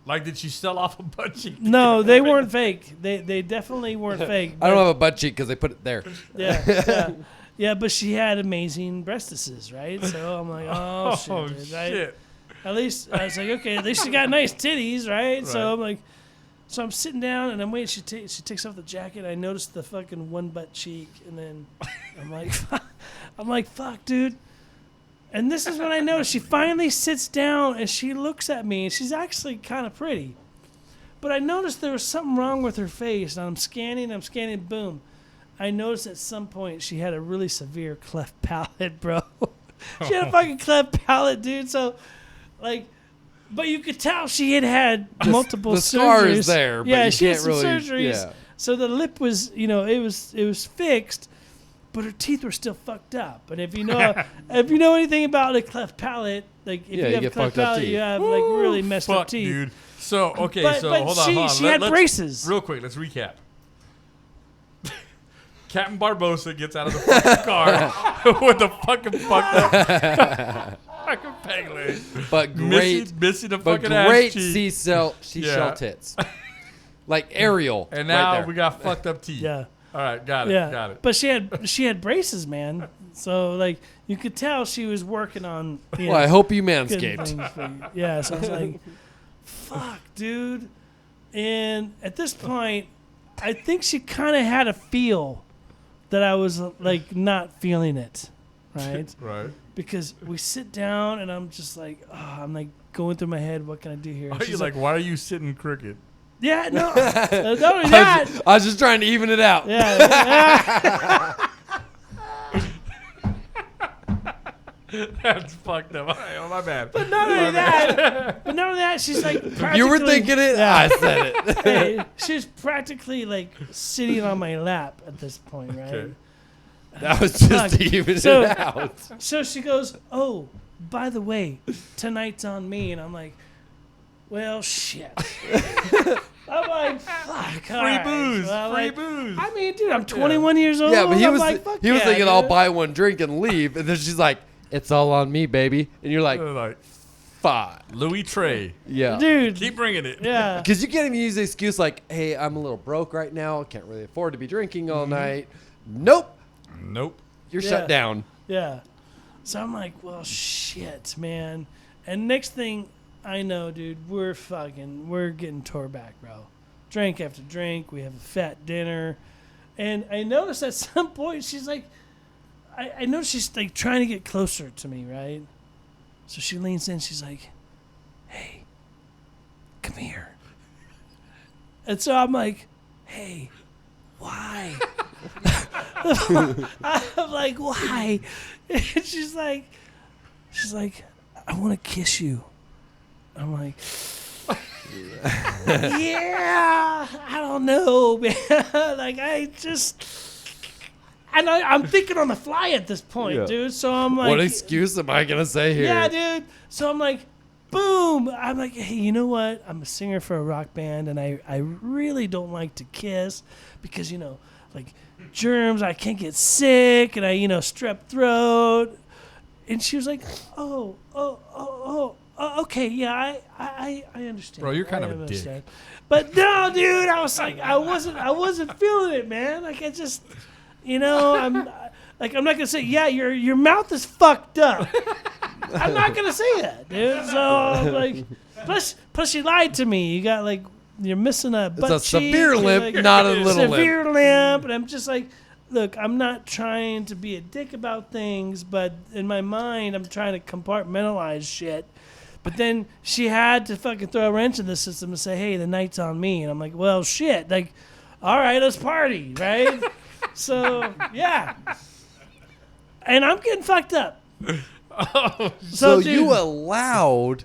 [SPEAKER 2] Like, did she sell off a butt cheek?
[SPEAKER 1] No, they weren't fake. They definitely weren't fake.
[SPEAKER 3] I don't
[SPEAKER 1] but-
[SPEAKER 3] have a butt cheek because they put it there.
[SPEAKER 1] Yeah, but she had amazing breastises, right? So I'm like, oh shit, dude, right?
[SPEAKER 2] shit.
[SPEAKER 1] At least I was like, okay, at least she got nice titties, right?
[SPEAKER 2] Right.
[SPEAKER 1] So I'm like, so I'm sitting down and I'm waiting. She takes off the jacket. I notice the fucking one butt cheek, and then I'm like, fuck, dude. And this is when I notice she finally sits down and she looks at me, and she's actually kind of pretty. But I noticed there was something wrong with her face, and I'm scanning, boom. I noticed at some point she had a really severe cleft palate, bro. She had a fucking cleft palate, dude. So, like, but you could tell she had multiple
[SPEAKER 3] the
[SPEAKER 1] surgeries.
[SPEAKER 3] scar is there, but
[SPEAKER 1] yeah,
[SPEAKER 3] you
[SPEAKER 1] she had
[SPEAKER 3] can't
[SPEAKER 1] some
[SPEAKER 3] really-
[SPEAKER 1] surgeries.
[SPEAKER 3] yeah.
[SPEAKER 1] So the lip was, it was fixed, but her teeth were still fucked up. And if you know anything about a cleft palate, like if
[SPEAKER 3] Yeah, you
[SPEAKER 1] you have
[SPEAKER 3] get
[SPEAKER 1] cleft
[SPEAKER 3] fucked up
[SPEAKER 1] palate,
[SPEAKER 3] teeth.
[SPEAKER 1] you have like really messed
[SPEAKER 2] Fuck,
[SPEAKER 1] up teeth.
[SPEAKER 2] dude. So, okay,
[SPEAKER 1] But-
[SPEAKER 2] so
[SPEAKER 1] but
[SPEAKER 2] hold on,
[SPEAKER 1] she-
[SPEAKER 2] hold on.
[SPEAKER 1] she had
[SPEAKER 2] let's-
[SPEAKER 1] braces.
[SPEAKER 2] Real quick, let's recap. Captain Barbosa gets out of the fucking car with the fucking fucked up fucking peg leg.
[SPEAKER 3] But great,
[SPEAKER 2] Missing the
[SPEAKER 3] but
[SPEAKER 2] fucking
[SPEAKER 3] great
[SPEAKER 2] ass cheek.
[SPEAKER 3] seashell
[SPEAKER 2] Yeah.
[SPEAKER 3] tits, like Ariel.
[SPEAKER 2] And
[SPEAKER 3] right
[SPEAKER 2] now
[SPEAKER 3] there.
[SPEAKER 2] we got fucked up teeth.
[SPEAKER 1] Yeah.
[SPEAKER 2] All right, got it,
[SPEAKER 1] Yeah,
[SPEAKER 2] got it.
[SPEAKER 1] but she had braces, man. So like you could tell she was working on.
[SPEAKER 3] Well, I hope you
[SPEAKER 1] good
[SPEAKER 3] manscaped.
[SPEAKER 1] things for you. Yeah, so I was like, "Fuck, dude." And at this point, I think she kind of had a feel that I was like not feeling it, right?
[SPEAKER 2] Right.
[SPEAKER 1] Because we sit down and I'm just like, I'm like going through my head, what can I do here?
[SPEAKER 2] Are you
[SPEAKER 1] She's
[SPEAKER 2] like, why are you sitting crooked?
[SPEAKER 1] yeah, no, not only that.
[SPEAKER 3] I was just trying to even it out.
[SPEAKER 1] Yeah.
[SPEAKER 2] That's fucked up. All right, oh, my bad.
[SPEAKER 1] But not only that, she's like practically.
[SPEAKER 3] You were thinking it.
[SPEAKER 1] Yeah.
[SPEAKER 3] I said it.
[SPEAKER 1] Hey, she's practically like sitting on my lap at this point, right?
[SPEAKER 2] Okay.
[SPEAKER 3] That was just
[SPEAKER 1] Fuck.
[SPEAKER 3] to even
[SPEAKER 1] So-
[SPEAKER 3] it out.
[SPEAKER 1] So she goes, "Oh, by the way, tonight's on me," and I'm like, "Well, shit." I'm like, "Fuck,
[SPEAKER 2] Free booze. Free booze.
[SPEAKER 1] I mean, dude, I'm 21 years old.
[SPEAKER 3] Yeah, but he
[SPEAKER 1] I'm
[SPEAKER 3] was
[SPEAKER 1] like, "Fuck
[SPEAKER 3] he was
[SPEAKER 1] yeah,
[SPEAKER 3] thinking I'll
[SPEAKER 1] dude."
[SPEAKER 3] buy one drink and leave, and then she's like, "It's all on me, baby," and you're like,
[SPEAKER 2] Like,
[SPEAKER 3] 5.
[SPEAKER 2] Louis Trey.
[SPEAKER 3] Yeah.
[SPEAKER 1] Dude.
[SPEAKER 2] Keep bringing it.
[SPEAKER 1] Yeah.
[SPEAKER 3] Because you can't even use the excuse like, hey, I'm a little broke right now. Can't really afford to be drinking all night. Nope.
[SPEAKER 2] Nope.
[SPEAKER 3] You're
[SPEAKER 1] Yeah.
[SPEAKER 3] shut down.
[SPEAKER 1] Yeah. So I'm like, well, shit, man. And next thing I know, dude, we're getting tore back, bro. Drink after drink. We have a fat dinner. And I noticed at some point, she's like, I noticed she's like trying to get closer to me, right? So she leans in. She's like, hey, come here. And so I'm like, hey, why? I'm like, why? And she's like, I want to kiss you. I'm like, yeah, I don't know, man. Like, I'm thinking on the fly at this point,
[SPEAKER 3] Yeah.
[SPEAKER 1] dude. So I'm like,
[SPEAKER 3] What excuse am I going to say here?
[SPEAKER 1] yeah, dude. So I'm like, boom. I'm like, hey, you know what? I'm a singer for a rock band, and I really don't like to kiss because, like germs, I can't get sick, and strep throat. And she was like, oh, okay, yeah, I understand.
[SPEAKER 2] Bro, you're kind
[SPEAKER 1] I
[SPEAKER 2] of a dick.
[SPEAKER 1] understand. But no, dude, I was like, I wasn't feeling it, man. Like, I just, I'm not gonna say, yeah, your mouth is fucked up. I'm not gonna say that, dude. So I'm like, plus she lied to me. You got like, you're missing a butt
[SPEAKER 3] It's a
[SPEAKER 1] cheek,
[SPEAKER 3] severe
[SPEAKER 1] you're
[SPEAKER 3] limp,
[SPEAKER 1] like,
[SPEAKER 3] not a little limp.
[SPEAKER 1] severe limp, and I'm just like, look, I'm not trying to be a dick about things, but in my mind, I'm trying to compartmentalize shit. But then she had to fucking throw a wrench in the system and say, hey, the night's on me. And I'm like, well, shit. Like, all right, let's party, right? So, yeah. And I'm getting fucked up.
[SPEAKER 3] So
[SPEAKER 1] dude,
[SPEAKER 3] you allowed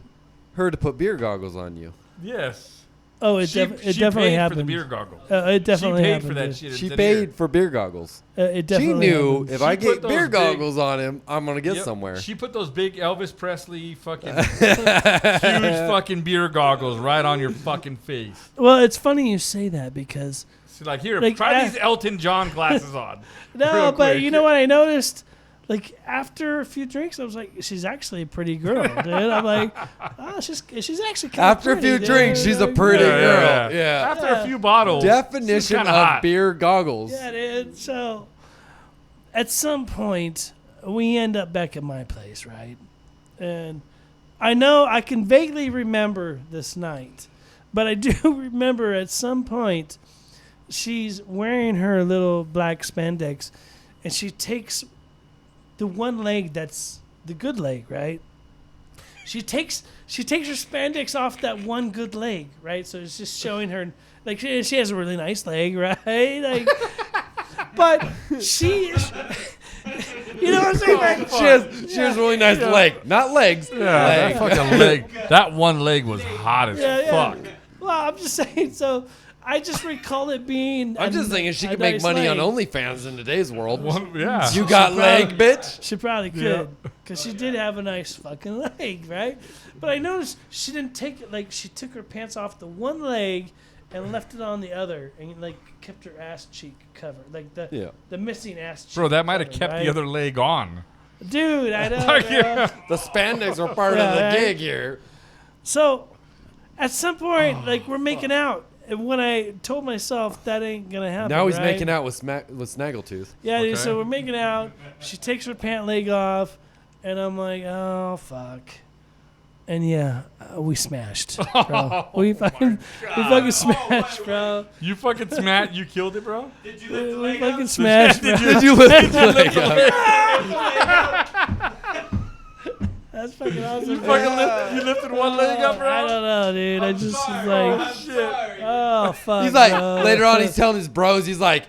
[SPEAKER 3] her to put beer goggles on you.
[SPEAKER 2] Yes.
[SPEAKER 1] oh, it
[SPEAKER 2] She
[SPEAKER 1] definitely
[SPEAKER 2] paid
[SPEAKER 1] happened.
[SPEAKER 2] for the beer goggles.
[SPEAKER 1] It definitely
[SPEAKER 2] she paid
[SPEAKER 1] happened.
[SPEAKER 2] for that
[SPEAKER 1] dude.
[SPEAKER 2] shit.
[SPEAKER 3] She
[SPEAKER 2] instead of
[SPEAKER 3] paid
[SPEAKER 2] beer.
[SPEAKER 3] for beer goggles.
[SPEAKER 1] It
[SPEAKER 3] She
[SPEAKER 1] definitely
[SPEAKER 3] knew
[SPEAKER 1] happened.
[SPEAKER 3] if
[SPEAKER 2] She
[SPEAKER 3] I
[SPEAKER 2] put
[SPEAKER 3] get
[SPEAKER 2] those
[SPEAKER 3] beer
[SPEAKER 2] big-
[SPEAKER 3] goggles on him, I'm going to get
[SPEAKER 2] Yep.
[SPEAKER 3] somewhere.
[SPEAKER 2] She put those big Elvis Presley fucking huge fucking beer goggles right on your fucking face.
[SPEAKER 1] Well, it's funny you say that because
[SPEAKER 2] She's like, here,
[SPEAKER 1] Like,
[SPEAKER 2] try these Elton John glasses on.
[SPEAKER 1] no,
[SPEAKER 2] Real
[SPEAKER 1] but
[SPEAKER 2] quick.
[SPEAKER 1] you know what I noticed? Like after a few drinks, I was like, she's actually a pretty girl, dude. I'm like, oh, she's actually kind of
[SPEAKER 3] After a few drinks, she's a pretty
[SPEAKER 2] Yeah,
[SPEAKER 3] girl.
[SPEAKER 2] yeah,
[SPEAKER 3] Yeah.
[SPEAKER 2] After a few bottles. she's
[SPEAKER 3] Definition
[SPEAKER 2] kinda
[SPEAKER 3] of
[SPEAKER 2] hot.
[SPEAKER 3] beer goggles.
[SPEAKER 1] Yeah, dude. So at some point, we end up back at my place, right? And I know I can vaguely remember this night, but I do remember at some point she's wearing her little black spandex, and she takes the one leg that's the good leg, right? She takes her spandex off that one good leg, right? So it's just showing her, like she has a really nice leg, right? Like, but she, you know what I'm saying? Like,
[SPEAKER 3] She has a really nice leg. Not legs.
[SPEAKER 2] Yeah, that
[SPEAKER 3] leg.
[SPEAKER 2] fucking leg. That one leg was hot as
[SPEAKER 1] Yeah, yeah.
[SPEAKER 2] fuck.
[SPEAKER 1] Well, I'm just saying. So I just recall it being.
[SPEAKER 3] I'm just thinking she
[SPEAKER 1] a
[SPEAKER 3] could make
[SPEAKER 1] nice
[SPEAKER 3] money on
[SPEAKER 1] leg.
[SPEAKER 3] OnlyFans in today's world.
[SPEAKER 2] Yeah.
[SPEAKER 3] You got leg, bitch?
[SPEAKER 1] She probably
[SPEAKER 2] Yeah.
[SPEAKER 1] could, because she did have a nice fucking leg, right? But I noticed she didn't take it. Like she took her pants off the one leg and left it on the other, and like kept her ass cheek covered, like the missing ass cheek.
[SPEAKER 2] Bro, that might have
[SPEAKER 1] covered,
[SPEAKER 2] kept
[SPEAKER 1] right?
[SPEAKER 2] the other leg on.
[SPEAKER 1] Dude, I know.
[SPEAKER 2] Like,
[SPEAKER 1] bro.
[SPEAKER 2] yeah.
[SPEAKER 3] The spandex are part
[SPEAKER 1] Yeah,
[SPEAKER 3] of the
[SPEAKER 1] right.
[SPEAKER 3] gig here.
[SPEAKER 1] So at some point,
[SPEAKER 2] Oh,
[SPEAKER 1] like we're making out. And when I told myself that ain't gonna happen,
[SPEAKER 3] Now he's
[SPEAKER 1] right?
[SPEAKER 3] making out with Snaggletooth.
[SPEAKER 1] Yeah, dude,
[SPEAKER 2] Okay.
[SPEAKER 1] so we're making out. She takes her pant leg off, and I'm like, oh fuck. And yeah, we smashed, bro. we fucking smashed, bro.
[SPEAKER 2] You fucking smacked. You killed it, bro.
[SPEAKER 1] We fucking smashed, bro.
[SPEAKER 3] Did you lift the leg up?
[SPEAKER 1] That's fucking awesome.
[SPEAKER 2] You
[SPEAKER 1] bro.
[SPEAKER 2] fucking you lifted one leg up, bro.
[SPEAKER 1] I don't know, dude. I just was like,
[SPEAKER 2] Shit.
[SPEAKER 1] oh fuck.
[SPEAKER 3] He's like,
[SPEAKER 1] bro.
[SPEAKER 3] later on, he's telling his bros, he's like,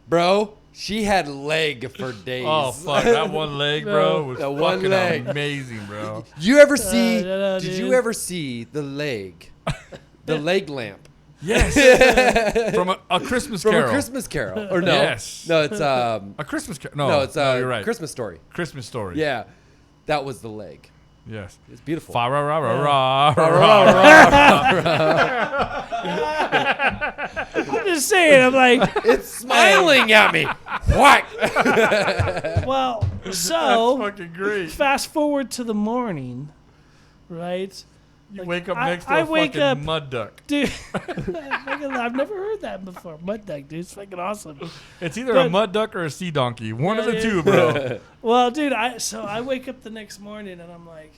[SPEAKER 3] bro, she had leg for days.
[SPEAKER 2] Oh fuck, that one leg, bro, was
[SPEAKER 3] That one
[SPEAKER 2] fucking
[SPEAKER 3] leg.
[SPEAKER 2] amazing, bro.
[SPEAKER 3] You ever see?
[SPEAKER 1] no,
[SPEAKER 3] did
[SPEAKER 1] dude.
[SPEAKER 3] you ever see the leg, the leg lamp
[SPEAKER 2] Yes. From a Christmas
[SPEAKER 3] from
[SPEAKER 2] Carol.
[SPEAKER 3] a Christmas Carol? Or no?
[SPEAKER 2] Yes.
[SPEAKER 3] No, it's
[SPEAKER 2] A Christmas Carol. No,
[SPEAKER 3] no, it's
[SPEAKER 2] you're right.
[SPEAKER 3] Christmas Story.
[SPEAKER 2] Christmas Story.
[SPEAKER 3] Yeah, that was the leg.
[SPEAKER 2] Yes.
[SPEAKER 3] It's beautiful.
[SPEAKER 2] Fa ra ra ra ra ra.
[SPEAKER 1] I'm just saying. I'm like,
[SPEAKER 3] It's smiling at me. What?
[SPEAKER 1] well, so
[SPEAKER 2] Fucking great.
[SPEAKER 1] fast forward to the morning, right?
[SPEAKER 2] You
[SPEAKER 1] Like,
[SPEAKER 2] wake up
[SPEAKER 1] I-
[SPEAKER 2] next to
[SPEAKER 1] I
[SPEAKER 2] a
[SPEAKER 1] wake
[SPEAKER 2] fucking
[SPEAKER 1] up-
[SPEAKER 2] mud duck.
[SPEAKER 1] Dude, I've never heard that before. Mud duck, dude. It's fucking awesome.
[SPEAKER 2] It's either a
[SPEAKER 1] But-
[SPEAKER 2] mud duck or a sea donkey. One of
[SPEAKER 1] Yeah,
[SPEAKER 2] the
[SPEAKER 1] it
[SPEAKER 2] two,
[SPEAKER 1] is.
[SPEAKER 2] bro.
[SPEAKER 1] Well, dude, I wake up the next morning and I'm like,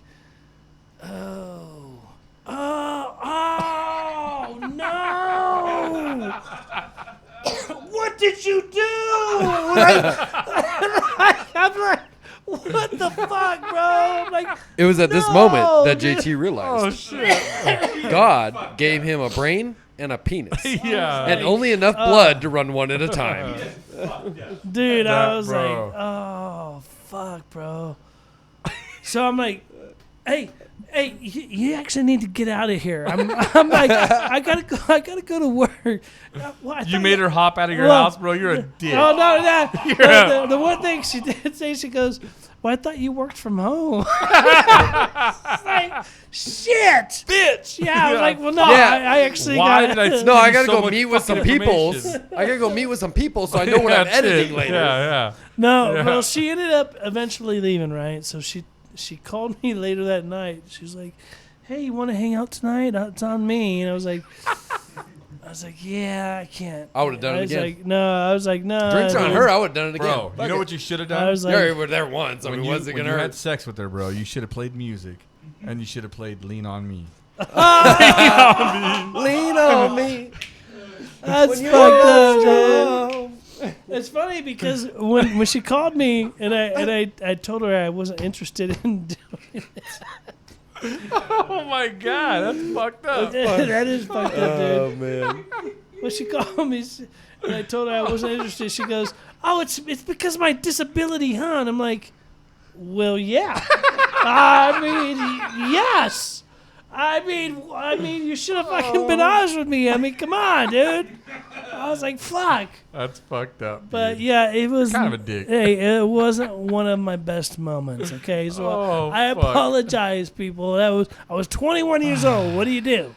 [SPEAKER 1] oh no! What did you do? I'm like, what the fuck, bro? I'm like,
[SPEAKER 3] It was at this
[SPEAKER 1] No,
[SPEAKER 3] moment that
[SPEAKER 1] dude.
[SPEAKER 3] JT
[SPEAKER 2] Oh
[SPEAKER 3] realized
[SPEAKER 2] shit!
[SPEAKER 3] God gave him a brain and a penis.
[SPEAKER 2] Yeah.
[SPEAKER 3] And only enough blood to run one at a time.
[SPEAKER 1] dude, I
[SPEAKER 2] That,
[SPEAKER 1] was
[SPEAKER 2] bro.
[SPEAKER 1] like, oh fuck, bro. So I'm like, hey, you actually need to get out of here. I'm like, I gotta go to work. Well, I
[SPEAKER 2] You
[SPEAKER 1] thought
[SPEAKER 2] may her hop out of your
[SPEAKER 1] Well,
[SPEAKER 2] house, bro. You're a dick.
[SPEAKER 1] Oh no, no.
[SPEAKER 2] Yeah.
[SPEAKER 1] The one thing she did say, she goes, "Well, I thought you worked from home." It's like, shit, bitch. Yeah, I was like, well, no,
[SPEAKER 3] Yeah.
[SPEAKER 1] I actually
[SPEAKER 2] Why
[SPEAKER 1] got.
[SPEAKER 2] did I?
[SPEAKER 3] No, I
[SPEAKER 2] Give you
[SPEAKER 3] gotta
[SPEAKER 2] so
[SPEAKER 3] go
[SPEAKER 2] much
[SPEAKER 3] meet with some
[SPEAKER 2] fucking
[SPEAKER 3] people.
[SPEAKER 2] information.
[SPEAKER 3] I gotta go meet with some people so I know what I'm
[SPEAKER 2] That's it.
[SPEAKER 3] editing later.
[SPEAKER 2] Yeah,
[SPEAKER 1] No,
[SPEAKER 2] Yeah.
[SPEAKER 1] well, she ended up eventually leaving, right? So she called me later that night. She was like, "Hey, you want to hang out tonight? It's on me." And I was like, "Yeah, I can't."
[SPEAKER 3] I would've done it
[SPEAKER 1] I was
[SPEAKER 3] again.
[SPEAKER 1] like, no, I was like, no.
[SPEAKER 3] Drinks on
[SPEAKER 1] dude."
[SPEAKER 3] her, I would have done it again.
[SPEAKER 2] bro.
[SPEAKER 3] Fuck
[SPEAKER 2] You know
[SPEAKER 3] it.
[SPEAKER 2] what you should have
[SPEAKER 1] I
[SPEAKER 2] done?
[SPEAKER 1] was like,
[SPEAKER 3] Yeah, we were there once. I
[SPEAKER 2] when
[SPEAKER 3] mean,
[SPEAKER 2] you,
[SPEAKER 3] what's it
[SPEAKER 2] when
[SPEAKER 3] gonna
[SPEAKER 2] you
[SPEAKER 3] hurt?
[SPEAKER 2] had sex with her, bro, you should have played music, and you should have played "Lean on Me."
[SPEAKER 3] Lean on me.
[SPEAKER 1] That's
[SPEAKER 3] When
[SPEAKER 1] fucked up,
[SPEAKER 3] you're
[SPEAKER 1] dude. It's funny because when she called me and I told her I wasn't interested in doing
[SPEAKER 2] Oh my god, that's fucked up.
[SPEAKER 1] it. That is fucked up, dude.
[SPEAKER 3] Oh man.
[SPEAKER 1] When she called me and I told her I wasn't interested, she goes, "Oh, it's because of my disability, huh?" And I'm like, "Well, yeah. I mean, yes. I mean, you should have fucking been honest with me. I mean, come on, dude." I was like, "Fuck."
[SPEAKER 2] That's fucked up.
[SPEAKER 1] But
[SPEAKER 2] dude.
[SPEAKER 1] yeah, it was
[SPEAKER 2] Kind of a dick.
[SPEAKER 1] Hey, it wasn't one of my best moments. Okay, so
[SPEAKER 2] Oh,
[SPEAKER 1] I
[SPEAKER 2] fuck.
[SPEAKER 1] apologize, people. I was 21 years old. What do you do?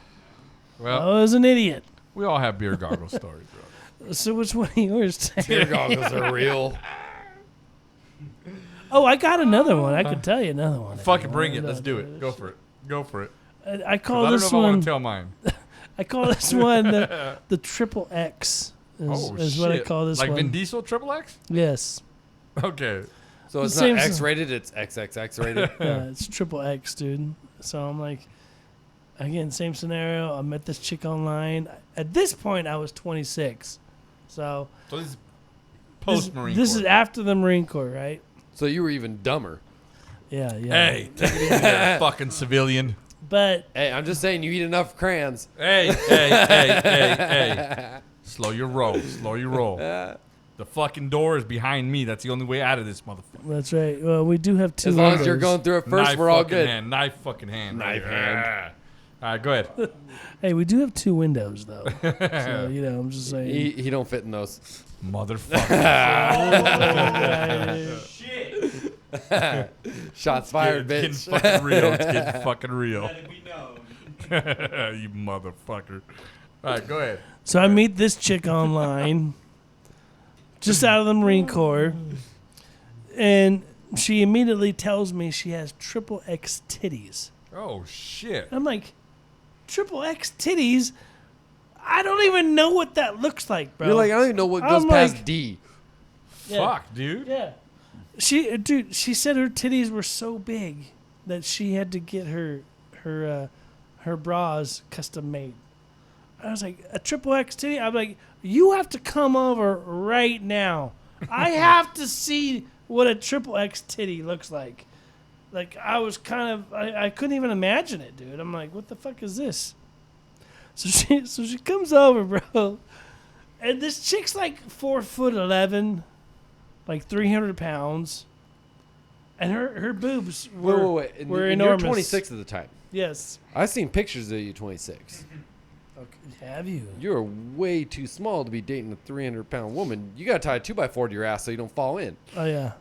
[SPEAKER 1] I
[SPEAKER 2] Well,
[SPEAKER 1] was an idiot.
[SPEAKER 2] we all have beer gargle stories, bro.
[SPEAKER 1] So which one of yours?
[SPEAKER 3] Beer goggles are real.
[SPEAKER 1] Oh, I got another one. I could tell you another one.
[SPEAKER 2] Fucking bring it. Let's do it. Go for it. Go for it.
[SPEAKER 1] I
[SPEAKER 2] 'Cause I
[SPEAKER 1] call
[SPEAKER 2] don't know
[SPEAKER 1] this
[SPEAKER 2] if I want
[SPEAKER 1] one.
[SPEAKER 2] to tell mine.
[SPEAKER 1] I call this one the triple X.
[SPEAKER 2] Oh
[SPEAKER 1] Is
[SPEAKER 2] shit!
[SPEAKER 1] what I call this
[SPEAKER 2] like
[SPEAKER 1] one.
[SPEAKER 2] Vin Diesel Triple X.
[SPEAKER 1] Yes.
[SPEAKER 2] Okay.
[SPEAKER 3] So it's
[SPEAKER 1] Same
[SPEAKER 3] not
[SPEAKER 1] s-
[SPEAKER 3] X-rated, it's XXX rated.
[SPEAKER 1] Yeah, it's triple X, dude. So I'm like, again, same scenario. I met this chick online. At this point, I was 26. So
[SPEAKER 2] So this is post Marine
[SPEAKER 1] this
[SPEAKER 2] Corps.
[SPEAKER 1] is after the Marine Corps, right?
[SPEAKER 3] So you were even dumber.
[SPEAKER 1] Yeah, yeah.
[SPEAKER 2] Hey, take it easy there, fucking civilian.
[SPEAKER 1] But
[SPEAKER 3] Hey, I'm just saying you eat enough crayons.
[SPEAKER 2] Hey, hey. Slow your roll. Slow your roll. The fucking door is behind me. That's the only way out of this motherfucker.
[SPEAKER 1] that's right. Well, we do have two
[SPEAKER 3] As long as you're
[SPEAKER 1] windows.
[SPEAKER 3] going through it first,
[SPEAKER 2] Knife
[SPEAKER 3] we're all
[SPEAKER 2] fucking
[SPEAKER 3] good.
[SPEAKER 2] Hand. Knife fucking hand.
[SPEAKER 3] Knife hand.
[SPEAKER 2] All right, go ahead.
[SPEAKER 1] Hey, we do have two windows though. So you know, I'm just saying.
[SPEAKER 3] He don't fit in those.
[SPEAKER 2] Motherfucker.
[SPEAKER 3] Shots fired,
[SPEAKER 2] It's
[SPEAKER 3] bitch.
[SPEAKER 2] getting fucking real. It's getting fucking real.
[SPEAKER 4] Let it be known.
[SPEAKER 2] You motherfucker. All right, go ahead.
[SPEAKER 1] So I meet this chick online, just out of the Marine Corps, and she immediately tells me she has triple X titties.
[SPEAKER 2] Oh, shit.
[SPEAKER 1] I'm like, triple X titties? I don't even know what that looks like, bro.
[SPEAKER 3] You're like, I don't even know what goes
[SPEAKER 1] I'm
[SPEAKER 3] past
[SPEAKER 1] like-
[SPEAKER 3] D.
[SPEAKER 1] Yeah.
[SPEAKER 2] Fuck, dude.
[SPEAKER 1] Yeah. She said her titties were so big that she had to get her bras custom made. I was like, a triple X titty? I'm like, you have to come over right now. I have to see what a triple X titty looks like. Like, I was kind of, I couldn't even imagine it, dude. I'm like, what the fuck is this? So she comes over, bro. And this chick's like 4'11", like 300 pounds. And her boobs were,
[SPEAKER 3] Wait. And
[SPEAKER 1] were
[SPEAKER 3] you're
[SPEAKER 1] enormous.
[SPEAKER 3] 26 at the time.
[SPEAKER 1] Yes.
[SPEAKER 3] I've seen pictures of you 26.
[SPEAKER 1] Okay. Have you?
[SPEAKER 3] You're way too small to be dating a 300-pound woman. You got to tie a 2x4 to your ass so you don't fall in.
[SPEAKER 1] Oh, yeah.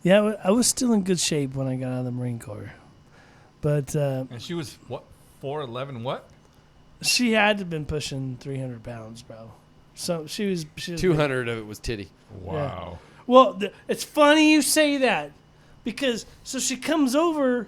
[SPEAKER 1] Yeah, I was still in good shape when I got out of the Marine Corps. But
[SPEAKER 2] And she was, what, 4'11", what?
[SPEAKER 1] she had to have been pushing 300 pounds, bro. So she was
[SPEAKER 3] 200 of it was titty.
[SPEAKER 2] Wow.
[SPEAKER 1] Well, it's funny you say that because so she comes over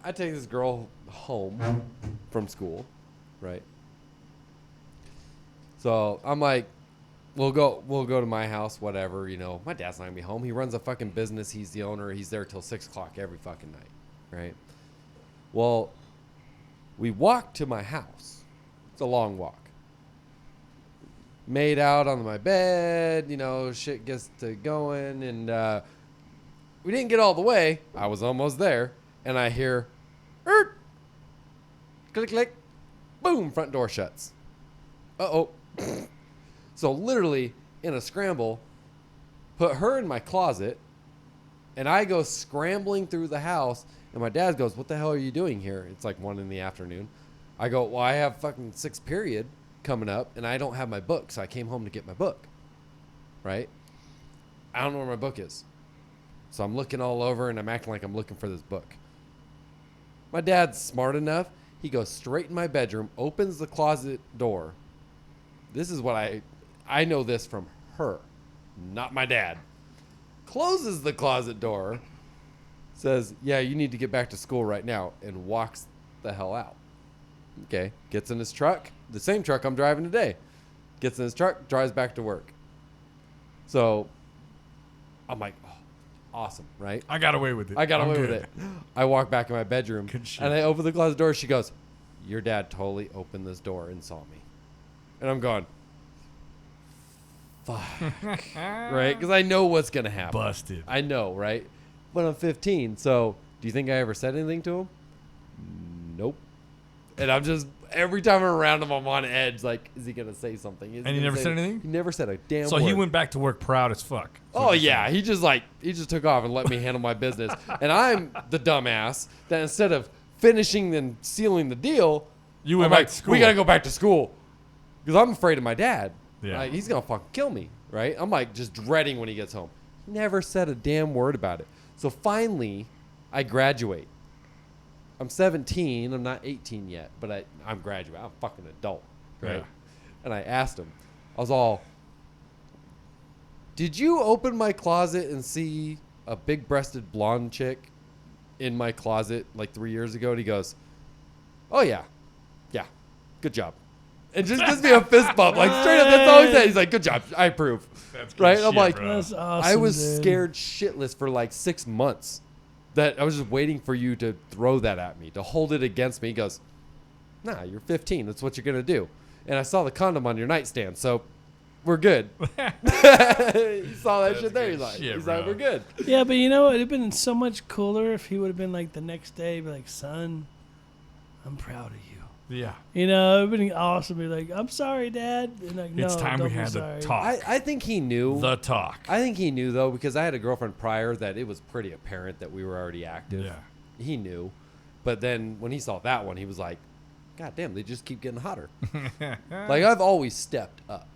[SPEAKER 3] I take this girl home from school, right? So I'm like, we'll go to my house, whatever, you know. My dad's not gonna be home. He runs a fucking business. He's the owner. He's there till 6 o'clock every fucking night, right? Well, we walk to my house. It's a long walk. Made out on my bed, you know, shit gets to going, and we didn't get all the way. I was almost there, and I hear, "Er," click, click, boom, front door shuts. Uh-oh. So literally, in a scramble, put her in my closet, and I go scrambling through the house, and my dad goes, "What the hell are you doing here?" It's like 1 PM. I go, "Well, I have fucking 6th period coming up, and I don't have my book, so I came home to get my book." Right? I don't know where my book is. So I'm looking all over, and I'm acting like I'm looking for this book. My dad's smart enough. He goes straight in my bedroom, opens the closet door. This is what I know this from her, not my dad. Closes the closet door, says, "Yeah, you need to get back to school right now," and walks the hell out. Okay, gets in his truck, the same truck I'm driving today. Gets in his truck, drives back to work. So I'm like, oh, awesome, right?
[SPEAKER 2] I got away with it.
[SPEAKER 3] I got
[SPEAKER 2] I'm
[SPEAKER 3] away
[SPEAKER 2] good.
[SPEAKER 3] with it. I walk back in my bedroom,
[SPEAKER 2] Good shit.
[SPEAKER 3] and I open the closet door. She goes, "Your dad totally opened this door and saw me." And I'm going, fuck, right? Because I know what's going to happen.
[SPEAKER 2] Busted.
[SPEAKER 3] I know, right? But I'm 15, so do you think I ever said anything to him? Nope. And I'm just, every time I'm around him, I'm on edge. Like, is he going to say something? Is
[SPEAKER 2] And he never said anything?
[SPEAKER 3] He never said a damn
[SPEAKER 2] So
[SPEAKER 3] word.
[SPEAKER 2] he went back to work proud as fuck.
[SPEAKER 3] Oh yeah, he just took off and let me handle my business. And I'm the dumbass that instead of finishing and sealing the deal,
[SPEAKER 2] You went
[SPEAKER 3] I'm
[SPEAKER 2] back
[SPEAKER 3] like,
[SPEAKER 2] to school.
[SPEAKER 3] we gotta go back to school because I'm afraid of my dad.
[SPEAKER 2] Yeah.
[SPEAKER 3] Like, he's gonna fucking kill me, right? I'm like just dreading when he gets home. He never said a damn word about it. So finally, I graduate. I'm 17. I'm not 18 yet, but I'm graduate. I'm a fucking adult, right?
[SPEAKER 2] Yeah.
[SPEAKER 3] And I asked him, I was all, "Did you open my closet and see a big-breasted blonde chick in my closet like 3 years ago?" And he goes, "Oh yeah, yeah, good job." And just gives me a fist bump, like straight up. That's all he said. He's like, "Good job, I approve."
[SPEAKER 2] That's good
[SPEAKER 3] Right? I'm
[SPEAKER 2] shit,
[SPEAKER 3] like,
[SPEAKER 2] bro.
[SPEAKER 1] That's awesome.
[SPEAKER 3] I was
[SPEAKER 1] dude.
[SPEAKER 3] scared shitless for like 6 months. That I was just waiting for you to throw that at me, to hold it against me. He goes, "Nah, you're 15. That's what you're gonna do." And I saw the condom on your nightstand, so we're good. He saw that shit there.
[SPEAKER 2] good
[SPEAKER 3] He's like,
[SPEAKER 2] shit,
[SPEAKER 3] he's
[SPEAKER 2] bro.
[SPEAKER 3] like, we're good.
[SPEAKER 1] Yeah, but you know, it'd have been so much cooler if he would have been like the next day, be like, "Son, I'm proud of you."
[SPEAKER 2] Yeah.
[SPEAKER 1] You know, it'd been awesome. Be like, "I'm sorry, Dad." And like, no,
[SPEAKER 2] It's time
[SPEAKER 1] don't
[SPEAKER 2] we
[SPEAKER 1] be
[SPEAKER 2] had
[SPEAKER 1] sorry.
[SPEAKER 2] to talk.
[SPEAKER 3] I think he knew.
[SPEAKER 2] The talk.
[SPEAKER 3] I think he knew though, because I had a girlfriend prior that it was pretty apparent that we were already active.
[SPEAKER 2] Yeah.
[SPEAKER 3] He knew, but then when he saw that one, he was like, "God damn, they just keep getting hotter." Like I've always stepped up.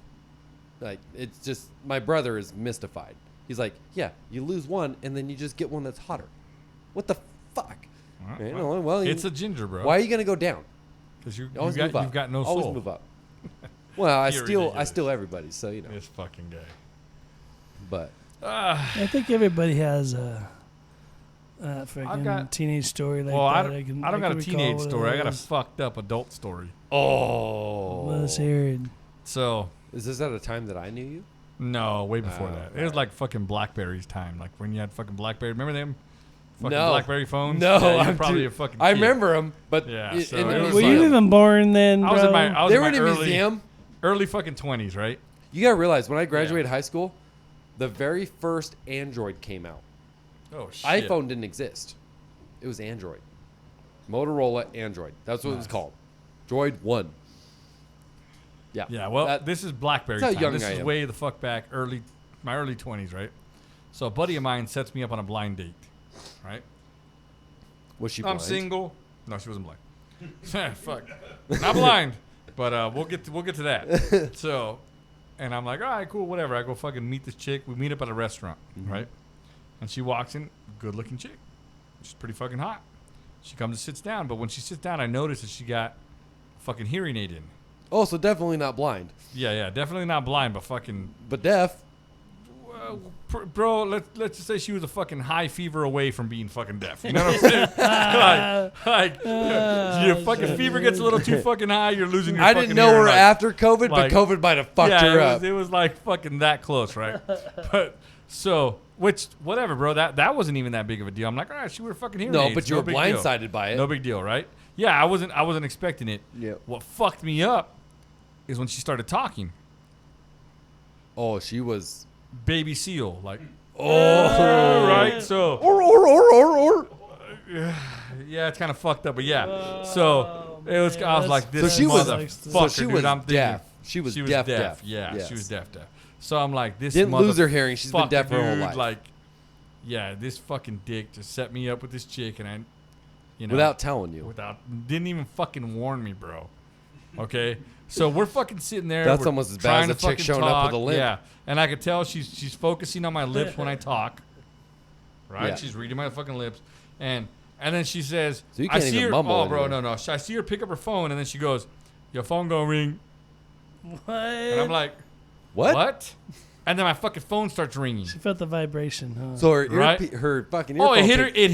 [SPEAKER 3] Like it's just my brother is mystified. He's like, "Yeah, you lose one and then you just get one that's hotter. What the fuck?" You know, well,
[SPEAKER 2] It's a ginger, bro.
[SPEAKER 3] why are you gonna go down?
[SPEAKER 2] Because
[SPEAKER 3] You always move up.
[SPEAKER 2] you've got no
[SPEAKER 3] Always
[SPEAKER 2] soul.
[SPEAKER 3] move up. Well, I
[SPEAKER 2] You're
[SPEAKER 3] steal
[SPEAKER 2] ridiculous.
[SPEAKER 3] everybody, so you know.
[SPEAKER 2] This fucking guy.
[SPEAKER 3] But
[SPEAKER 1] I think everybody has a freaking
[SPEAKER 2] got-
[SPEAKER 1] teenage story like
[SPEAKER 2] Well, I
[SPEAKER 1] that.
[SPEAKER 2] don't got a
[SPEAKER 1] can
[SPEAKER 2] teenage
[SPEAKER 1] recall
[SPEAKER 2] story. I got a
[SPEAKER 1] what it
[SPEAKER 2] fucked up adult story.
[SPEAKER 3] oh,
[SPEAKER 1] was. Let's hear it.
[SPEAKER 2] So,
[SPEAKER 3] is this at a time that I knew you?
[SPEAKER 2] no, way before
[SPEAKER 3] Oh,
[SPEAKER 2] that. It was
[SPEAKER 3] alright.
[SPEAKER 2] like fucking Blackberry's time. Like when you had fucking Blackberry. Remember them? Fucking
[SPEAKER 3] No.
[SPEAKER 2] Blackberry phones?
[SPEAKER 3] No,
[SPEAKER 2] Yeah, you're
[SPEAKER 3] I'm
[SPEAKER 2] probably
[SPEAKER 3] too-
[SPEAKER 2] a fucking
[SPEAKER 3] I
[SPEAKER 2] kid.
[SPEAKER 3] remember them, but
[SPEAKER 2] Yeah,
[SPEAKER 3] in
[SPEAKER 2] so
[SPEAKER 3] the
[SPEAKER 2] it was
[SPEAKER 1] Were
[SPEAKER 3] museum.
[SPEAKER 1] you even born then,
[SPEAKER 2] I was
[SPEAKER 1] bro?
[SPEAKER 2] in my, I was
[SPEAKER 3] They
[SPEAKER 2] in
[SPEAKER 3] were
[SPEAKER 2] my
[SPEAKER 3] in a
[SPEAKER 2] early,
[SPEAKER 3] museum.
[SPEAKER 2] early fucking 20s, right?
[SPEAKER 3] You gotta realize when I graduated high school, the very first Android came out.
[SPEAKER 2] Oh, shit.
[SPEAKER 3] iPhone didn't exist. It was Android. Motorola Android. That's what it was
[SPEAKER 2] Nice.
[SPEAKER 3] called. Droid 1. Yeah.
[SPEAKER 2] Yeah, well,
[SPEAKER 3] That-
[SPEAKER 2] this is Blackberry
[SPEAKER 3] that's how
[SPEAKER 2] time.
[SPEAKER 3] young
[SPEAKER 2] This
[SPEAKER 3] I
[SPEAKER 2] is
[SPEAKER 3] am.
[SPEAKER 2] way the fuck back, my early 20s, right? So a buddy of mine sets me up on a blind date, right?
[SPEAKER 3] was she
[SPEAKER 2] I'm
[SPEAKER 3] blind?
[SPEAKER 2] single. No, she wasn't blind. Fuck, not blind, but we'll get to that. So, and I'm like, all right, cool, whatever. I go fucking meet this chick. We meet up at a restaurant, right? And she walks in, good-looking chick. She's pretty fucking hot. She comes and sits down, but when she sits down, I notice that she got a fucking hearing aid in.
[SPEAKER 3] Oh, so definitely not blind,
[SPEAKER 2] Yeah, definitely not blind, but fucking
[SPEAKER 3] but deaf.
[SPEAKER 2] bro, let's just say she was a fucking high fever away from being fucking deaf. You know what I'm saying? Your fucking fever gets a little too fucking high, you're losing your
[SPEAKER 3] I
[SPEAKER 2] fucking
[SPEAKER 3] didn't know
[SPEAKER 2] hearing,
[SPEAKER 3] her
[SPEAKER 2] like-
[SPEAKER 3] after COVID,
[SPEAKER 2] like-
[SPEAKER 3] but COVID might have fucked her up.
[SPEAKER 2] It was like fucking that close, right? But so, which whatever, bro. That wasn't even that big of a deal. I'm like, all right, she would fucking hearing
[SPEAKER 3] No,
[SPEAKER 2] aids.
[SPEAKER 3] but you were
[SPEAKER 2] big deal.
[SPEAKER 3] blindsided by it.
[SPEAKER 2] No big deal, right? Yeah, I wasn't expecting it.
[SPEAKER 3] Yeah.
[SPEAKER 2] What fucked me up is when she started talking.
[SPEAKER 3] Oh, she was.
[SPEAKER 2] Baby seal, like,
[SPEAKER 3] Oh,
[SPEAKER 2] right? So
[SPEAKER 3] or.
[SPEAKER 2] yeah, it's kind of fucked up, but yeah. So it was. I was like, this
[SPEAKER 3] So she was.
[SPEAKER 2] motherfucker,
[SPEAKER 3] So she
[SPEAKER 2] dude.
[SPEAKER 3] was
[SPEAKER 2] I'm thinking,
[SPEAKER 3] deaf. She was deaf.
[SPEAKER 2] Yeah,
[SPEAKER 3] Yes.
[SPEAKER 2] she was deaf. So I'm like, this
[SPEAKER 3] Didn't lose her
[SPEAKER 2] motherfucker,
[SPEAKER 3] hearing. She's been deaf her whole
[SPEAKER 2] dude,
[SPEAKER 3] life.
[SPEAKER 2] Like, yeah, this fucking dick just set me up with this chick, and I, you know,
[SPEAKER 3] Without telling you.
[SPEAKER 2] didn't even fucking warn me, bro. Okay, so we're fucking sitting there.
[SPEAKER 3] That's
[SPEAKER 2] we're
[SPEAKER 3] almost as bad
[SPEAKER 2] trying
[SPEAKER 3] as
[SPEAKER 2] to
[SPEAKER 3] a chick
[SPEAKER 2] fucking
[SPEAKER 3] showing up with
[SPEAKER 2] talk.
[SPEAKER 3] a limp.
[SPEAKER 2] Yeah, and I could tell she's focusing on my lips when I talk. Right,
[SPEAKER 3] Yeah.
[SPEAKER 2] she's reading my fucking lips, and then she says,
[SPEAKER 3] So you
[SPEAKER 2] "I
[SPEAKER 3] can't
[SPEAKER 2] see
[SPEAKER 3] even
[SPEAKER 2] her."
[SPEAKER 3] mumble
[SPEAKER 2] Oh, bro,
[SPEAKER 3] anymore.
[SPEAKER 2] no. I see her pick up her phone, and then she goes, "Your phone gonna ring,"
[SPEAKER 1] What?
[SPEAKER 2] and I'm like,
[SPEAKER 3] What?
[SPEAKER 2] "What?" And then my fucking phone starts ringing.
[SPEAKER 1] She felt the vibration, huh?
[SPEAKER 3] So her
[SPEAKER 2] Right?
[SPEAKER 3] her fucking
[SPEAKER 2] Oh,
[SPEAKER 3] earphone
[SPEAKER 2] it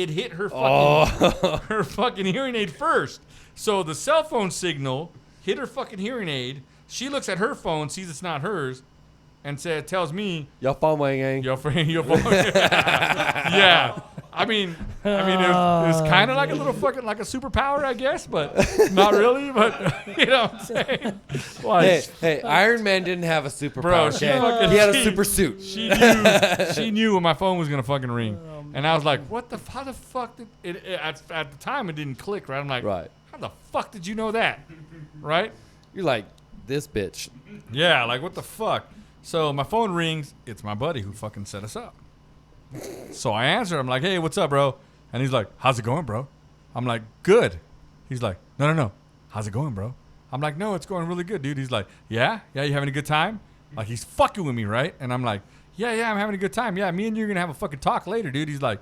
[SPEAKER 2] hit her fucking
[SPEAKER 3] Oh.
[SPEAKER 2] her fucking hearing aid first. So the cell phone signal hit her fucking hearing aid. She looks at her phone, sees it's not hers, and tells me,
[SPEAKER 3] Your phone wang.
[SPEAKER 2] your phone. Yeah. I mean, it was kind of like a little fucking like a superpower, I guess, but not really. But you know what I'm saying? Like,
[SPEAKER 3] Hey, Iron Man didn't have a superpower.
[SPEAKER 2] Bro, she
[SPEAKER 3] okay?
[SPEAKER 2] fucking-
[SPEAKER 3] he had a
[SPEAKER 2] she-
[SPEAKER 3] super suit.
[SPEAKER 2] she knew when my phone was gonna fucking ring, and I was like, "What the? How the fuck did it?" At the time, it didn't click. Right? I'm like,
[SPEAKER 3] Right.
[SPEAKER 2] How the fuck did you know that? Right?
[SPEAKER 3] You're like, this bitch.
[SPEAKER 2] Yeah. Like, what the fuck? So my phone rings. It's my buddy who fucking set us up. So I answer. I'm like, "Hey, what's up, bro?" And he's like, "How's it going, bro?" I'm like, "Good." He's like, No. How's it going, bro? I'm like, "No, it's going really good, dude." He's like, Yeah, you having a good time?" Like, he's fucking with me, right? And I'm like, Yeah, I'm having a good time. Yeah, me and you are gonna have a fucking talk later, dude. He's like,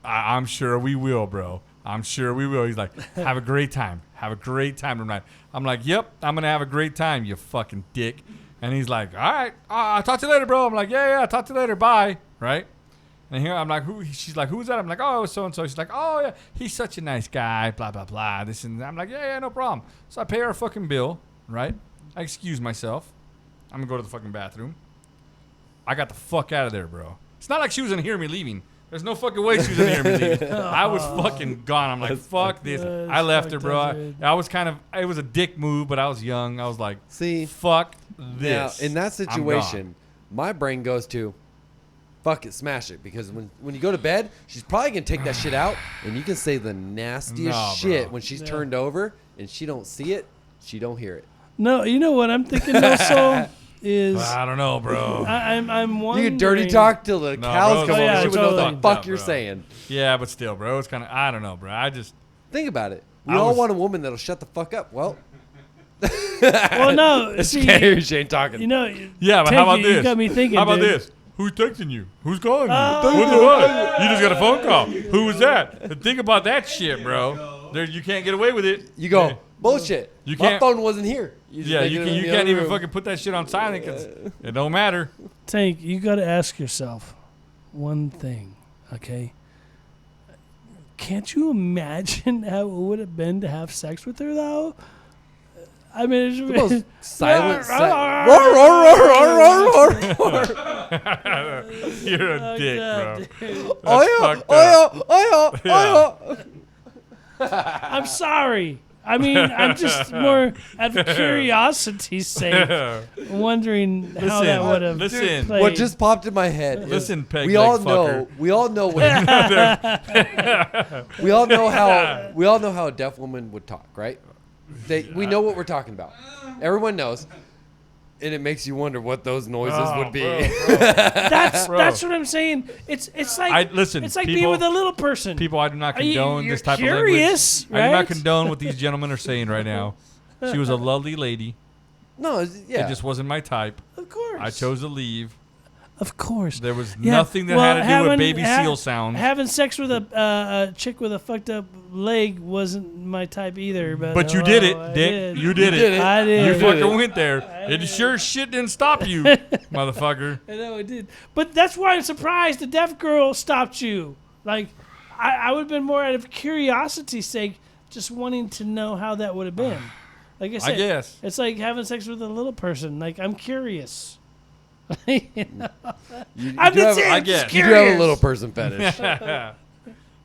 [SPEAKER 2] I'm sure we will, bro. I'm sure we will. He's like, have a great time. Have a great time tonight. I'm like, yep, I'm gonna have a great time, you fucking dick. And he's like, all right, I'll talk to you later, bro. I'm like, yeah, talk to you later, bye. Right? And here I'm like, who? She's like, who's that? I'm like, oh, so and so. She's like, oh yeah, he's such a nice guy. Blah blah blah. This and that. I'm like, yeah, no problem. So I pay her a fucking bill, right? I excuse myself. I'm gonna go to the fucking bathroom. I got the fuck out of there, bro. It's not like she was gonna hear me leaving. There's no fucking way she was gonna hear me leaving. I was fucking gone. I'm like, fuck this. I left her, bro. I was kind of. It was a dick move, but I was young. I was like,
[SPEAKER 3] See,
[SPEAKER 2] fuck
[SPEAKER 3] now
[SPEAKER 2] this.
[SPEAKER 3] in that
[SPEAKER 2] I'm gone.
[SPEAKER 3] situation, my brain goes to, fuck it, smash it. Because when you go to bed, she's probably gonna take that shit out, and you can say the nastiest
[SPEAKER 2] Nah,
[SPEAKER 3] shit
[SPEAKER 2] bro.
[SPEAKER 3] when she's turned over and she don't see it, she don't hear it.
[SPEAKER 1] No, you know what I'm thinking also is
[SPEAKER 2] I don't know, bro.
[SPEAKER 1] I'm
[SPEAKER 3] You
[SPEAKER 1] wondering.
[SPEAKER 3] can dirty talk till the
[SPEAKER 2] No,
[SPEAKER 3] cows
[SPEAKER 2] bro,
[SPEAKER 3] come
[SPEAKER 1] yeah,
[SPEAKER 3] over. She would know
[SPEAKER 1] totally.
[SPEAKER 3] the fuck
[SPEAKER 2] Fucked
[SPEAKER 3] you're
[SPEAKER 2] up, bro.
[SPEAKER 3] saying.
[SPEAKER 2] Yeah, but still, bro, it's kind of. I don't know, bro. I just.
[SPEAKER 3] Think about it. We
[SPEAKER 2] I
[SPEAKER 3] all
[SPEAKER 2] was-
[SPEAKER 3] want a woman that'll shut the fuck up. Well,
[SPEAKER 1] Well, no,
[SPEAKER 3] it's
[SPEAKER 1] see,
[SPEAKER 3] scary. She ain't talking.
[SPEAKER 1] you know.
[SPEAKER 2] Yeah, but how about
[SPEAKER 1] Tinky,
[SPEAKER 2] this?
[SPEAKER 1] You got me thinking.
[SPEAKER 2] How about
[SPEAKER 1] dude.
[SPEAKER 2] this? Who's texting you? Who's calling you?
[SPEAKER 1] Oh.
[SPEAKER 2] What the what? You just got a phone call. Who was that? And think about that shit, bro. There, you can't get away with it.
[SPEAKER 3] You go,
[SPEAKER 2] Yeah.
[SPEAKER 3] bullshit.
[SPEAKER 2] You
[SPEAKER 3] My
[SPEAKER 2] can't-
[SPEAKER 3] phone wasn't here. You just
[SPEAKER 2] Yeah,
[SPEAKER 3] make
[SPEAKER 2] you
[SPEAKER 3] it
[SPEAKER 2] can.
[SPEAKER 3] in
[SPEAKER 2] You
[SPEAKER 3] the
[SPEAKER 2] can't
[SPEAKER 3] other
[SPEAKER 2] even
[SPEAKER 3] room.
[SPEAKER 2] fucking put that shit on silent because it don't matter.
[SPEAKER 1] Tank, you got to ask yourself one thing, okay? Can't you imagine how it would have been to have sex with her, though? I mean, it's
[SPEAKER 3] The most silent.
[SPEAKER 2] You're a
[SPEAKER 1] Oh,
[SPEAKER 2] dick,
[SPEAKER 1] God,
[SPEAKER 2] bro.
[SPEAKER 1] dude.
[SPEAKER 3] Oh yeah.
[SPEAKER 1] I'm sorry. I mean, I'm just more out of curiosity's sake, wondering how that would have
[SPEAKER 2] listen.
[SPEAKER 1] played.
[SPEAKER 3] What just popped in my head? is
[SPEAKER 2] Listen, peg
[SPEAKER 3] we
[SPEAKER 2] leg
[SPEAKER 3] all know.
[SPEAKER 2] fucker.
[SPEAKER 3] We all know. When, we all know how. We all know how a deaf woman would talk, right? We know what we're talking about. Everyone knows, and it makes you wonder what those noises
[SPEAKER 2] Oh,
[SPEAKER 3] would be.
[SPEAKER 2] bro.
[SPEAKER 1] that's
[SPEAKER 2] Bro.
[SPEAKER 1] that's what I'm saying. It's like
[SPEAKER 2] Listen,
[SPEAKER 1] it's like being
[SPEAKER 2] people-
[SPEAKER 1] with a little person.
[SPEAKER 2] People, I do not
[SPEAKER 1] Are you-
[SPEAKER 2] condone
[SPEAKER 1] you're
[SPEAKER 2] this type
[SPEAKER 1] curious,
[SPEAKER 2] of language. I do not
[SPEAKER 1] right?
[SPEAKER 2] condone what these gentlemen are saying right now. She was a lovely lady.
[SPEAKER 3] No, yeah.
[SPEAKER 2] It just wasn't my type.
[SPEAKER 1] Of course.
[SPEAKER 2] I chose to leave.
[SPEAKER 1] Of course.
[SPEAKER 2] There was
[SPEAKER 1] Yeah,
[SPEAKER 2] nothing that
[SPEAKER 1] well,
[SPEAKER 2] had to do with
[SPEAKER 1] having-
[SPEAKER 2] baby
[SPEAKER 1] ha-
[SPEAKER 2] seal sounds.
[SPEAKER 1] Having sex with a chick with a fucked up leg wasn't my type either. But
[SPEAKER 2] you did it,
[SPEAKER 3] Oh,
[SPEAKER 1] I
[SPEAKER 2] Dick.
[SPEAKER 1] did.
[SPEAKER 2] You did it.
[SPEAKER 1] I
[SPEAKER 2] You
[SPEAKER 1] did.
[SPEAKER 2] fucking went there. It sure shit didn't stop you, motherfucker.
[SPEAKER 1] I know it did. But that's why I'm surprised the deaf girl stopped you. Like, I would have been more out of curiosity's sake, just wanting to know how that would have been. Like I said,
[SPEAKER 2] I guess.
[SPEAKER 1] it's like having sex with a little person. Like, I'm curious. You know?
[SPEAKER 3] You,
[SPEAKER 1] I'm
[SPEAKER 3] do
[SPEAKER 1] just
[SPEAKER 3] have,
[SPEAKER 1] saying,
[SPEAKER 2] I
[SPEAKER 1] I'm
[SPEAKER 2] guess.
[SPEAKER 1] just
[SPEAKER 3] you do have a
[SPEAKER 1] curious.
[SPEAKER 3] little person fetish.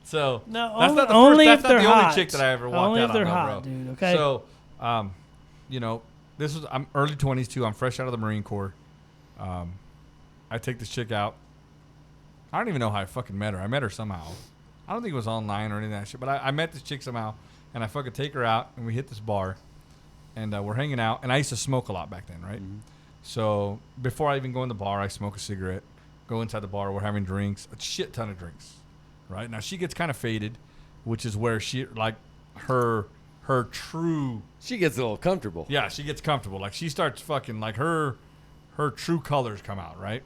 [SPEAKER 2] So
[SPEAKER 1] No,
[SPEAKER 2] that's
[SPEAKER 1] only,
[SPEAKER 2] not the
[SPEAKER 1] only
[SPEAKER 2] first,
[SPEAKER 1] if
[SPEAKER 2] that's
[SPEAKER 1] they're
[SPEAKER 2] not the
[SPEAKER 1] hot.
[SPEAKER 2] only chick that I ever walked
[SPEAKER 1] only
[SPEAKER 2] out
[SPEAKER 1] if they're
[SPEAKER 2] on, though,
[SPEAKER 1] hot,
[SPEAKER 2] bro.
[SPEAKER 1] dude. Okay.
[SPEAKER 2] So, you know, I'm early 20s too. I'm fresh out of the Marine Corps. I take this chick out. I don't even know how I fucking met her. I met her somehow. I don't think it was online or anything like that shit. But I met this chick somehow, and I fucking take her out, and we hit this bar, and we're hanging out. And I used to smoke a lot back then, right?
[SPEAKER 3] Mm-hmm.
[SPEAKER 2] So before I even go in the bar, I smoke a cigarette. Go inside the bar. We're having drinks, a shit ton of drinks, right? Now she gets kind of faded, which is where she like her true.
[SPEAKER 3] She gets a little comfortable.
[SPEAKER 2] Yeah, she gets comfortable. Like she starts fucking like her true colors come out, right?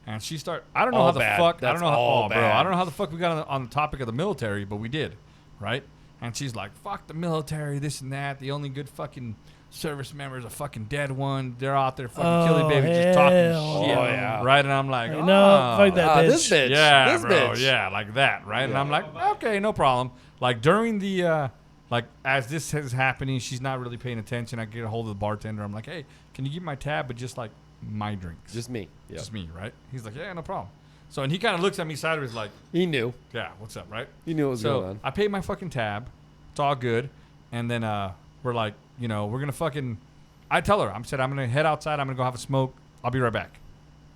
[SPEAKER 2] And she start. I don't know
[SPEAKER 3] All
[SPEAKER 2] how the
[SPEAKER 3] bad.
[SPEAKER 2] fuck. I
[SPEAKER 3] That's
[SPEAKER 2] don't know how.
[SPEAKER 3] all
[SPEAKER 2] Oh, bro,
[SPEAKER 3] bad.
[SPEAKER 2] I don't know how the fuck we got on the topic of the military, but we did, right? And she's like, "Fuck the military, this and that. The only good fucking service member is a fucking dead one. They're out there fucking killing babies, just talking
[SPEAKER 1] hell
[SPEAKER 2] shit,
[SPEAKER 3] no. Oh, yeah.
[SPEAKER 2] right?" And I'm like,
[SPEAKER 1] Hey,
[SPEAKER 2] "Oh,
[SPEAKER 1] no, fuck that bitch.
[SPEAKER 3] This bitch.
[SPEAKER 2] yeah,
[SPEAKER 3] this
[SPEAKER 2] bro,
[SPEAKER 3] bitch.
[SPEAKER 2] yeah, like that, right?" And I'm like, "Okay, no problem." Like during the like as this is happening, she's not really paying attention. I get a hold of the bartender. I'm like, "Hey, can you give me my tab, but just like my drinks,
[SPEAKER 3] Just me. Yeah.
[SPEAKER 2] just me, right?" He's like, "Yeah, no problem." So and he kind of looks at me sideways, like,
[SPEAKER 3] He knew.
[SPEAKER 2] "Yeah, what's up, right?"
[SPEAKER 3] He knew what was going
[SPEAKER 2] So
[SPEAKER 3] on.
[SPEAKER 2] I paid my fucking tab. It's all good. And then we're like, you know, we're gonna fucking. I tell her, I'm gonna head outside. I'm gonna go have a smoke. I'll be right back.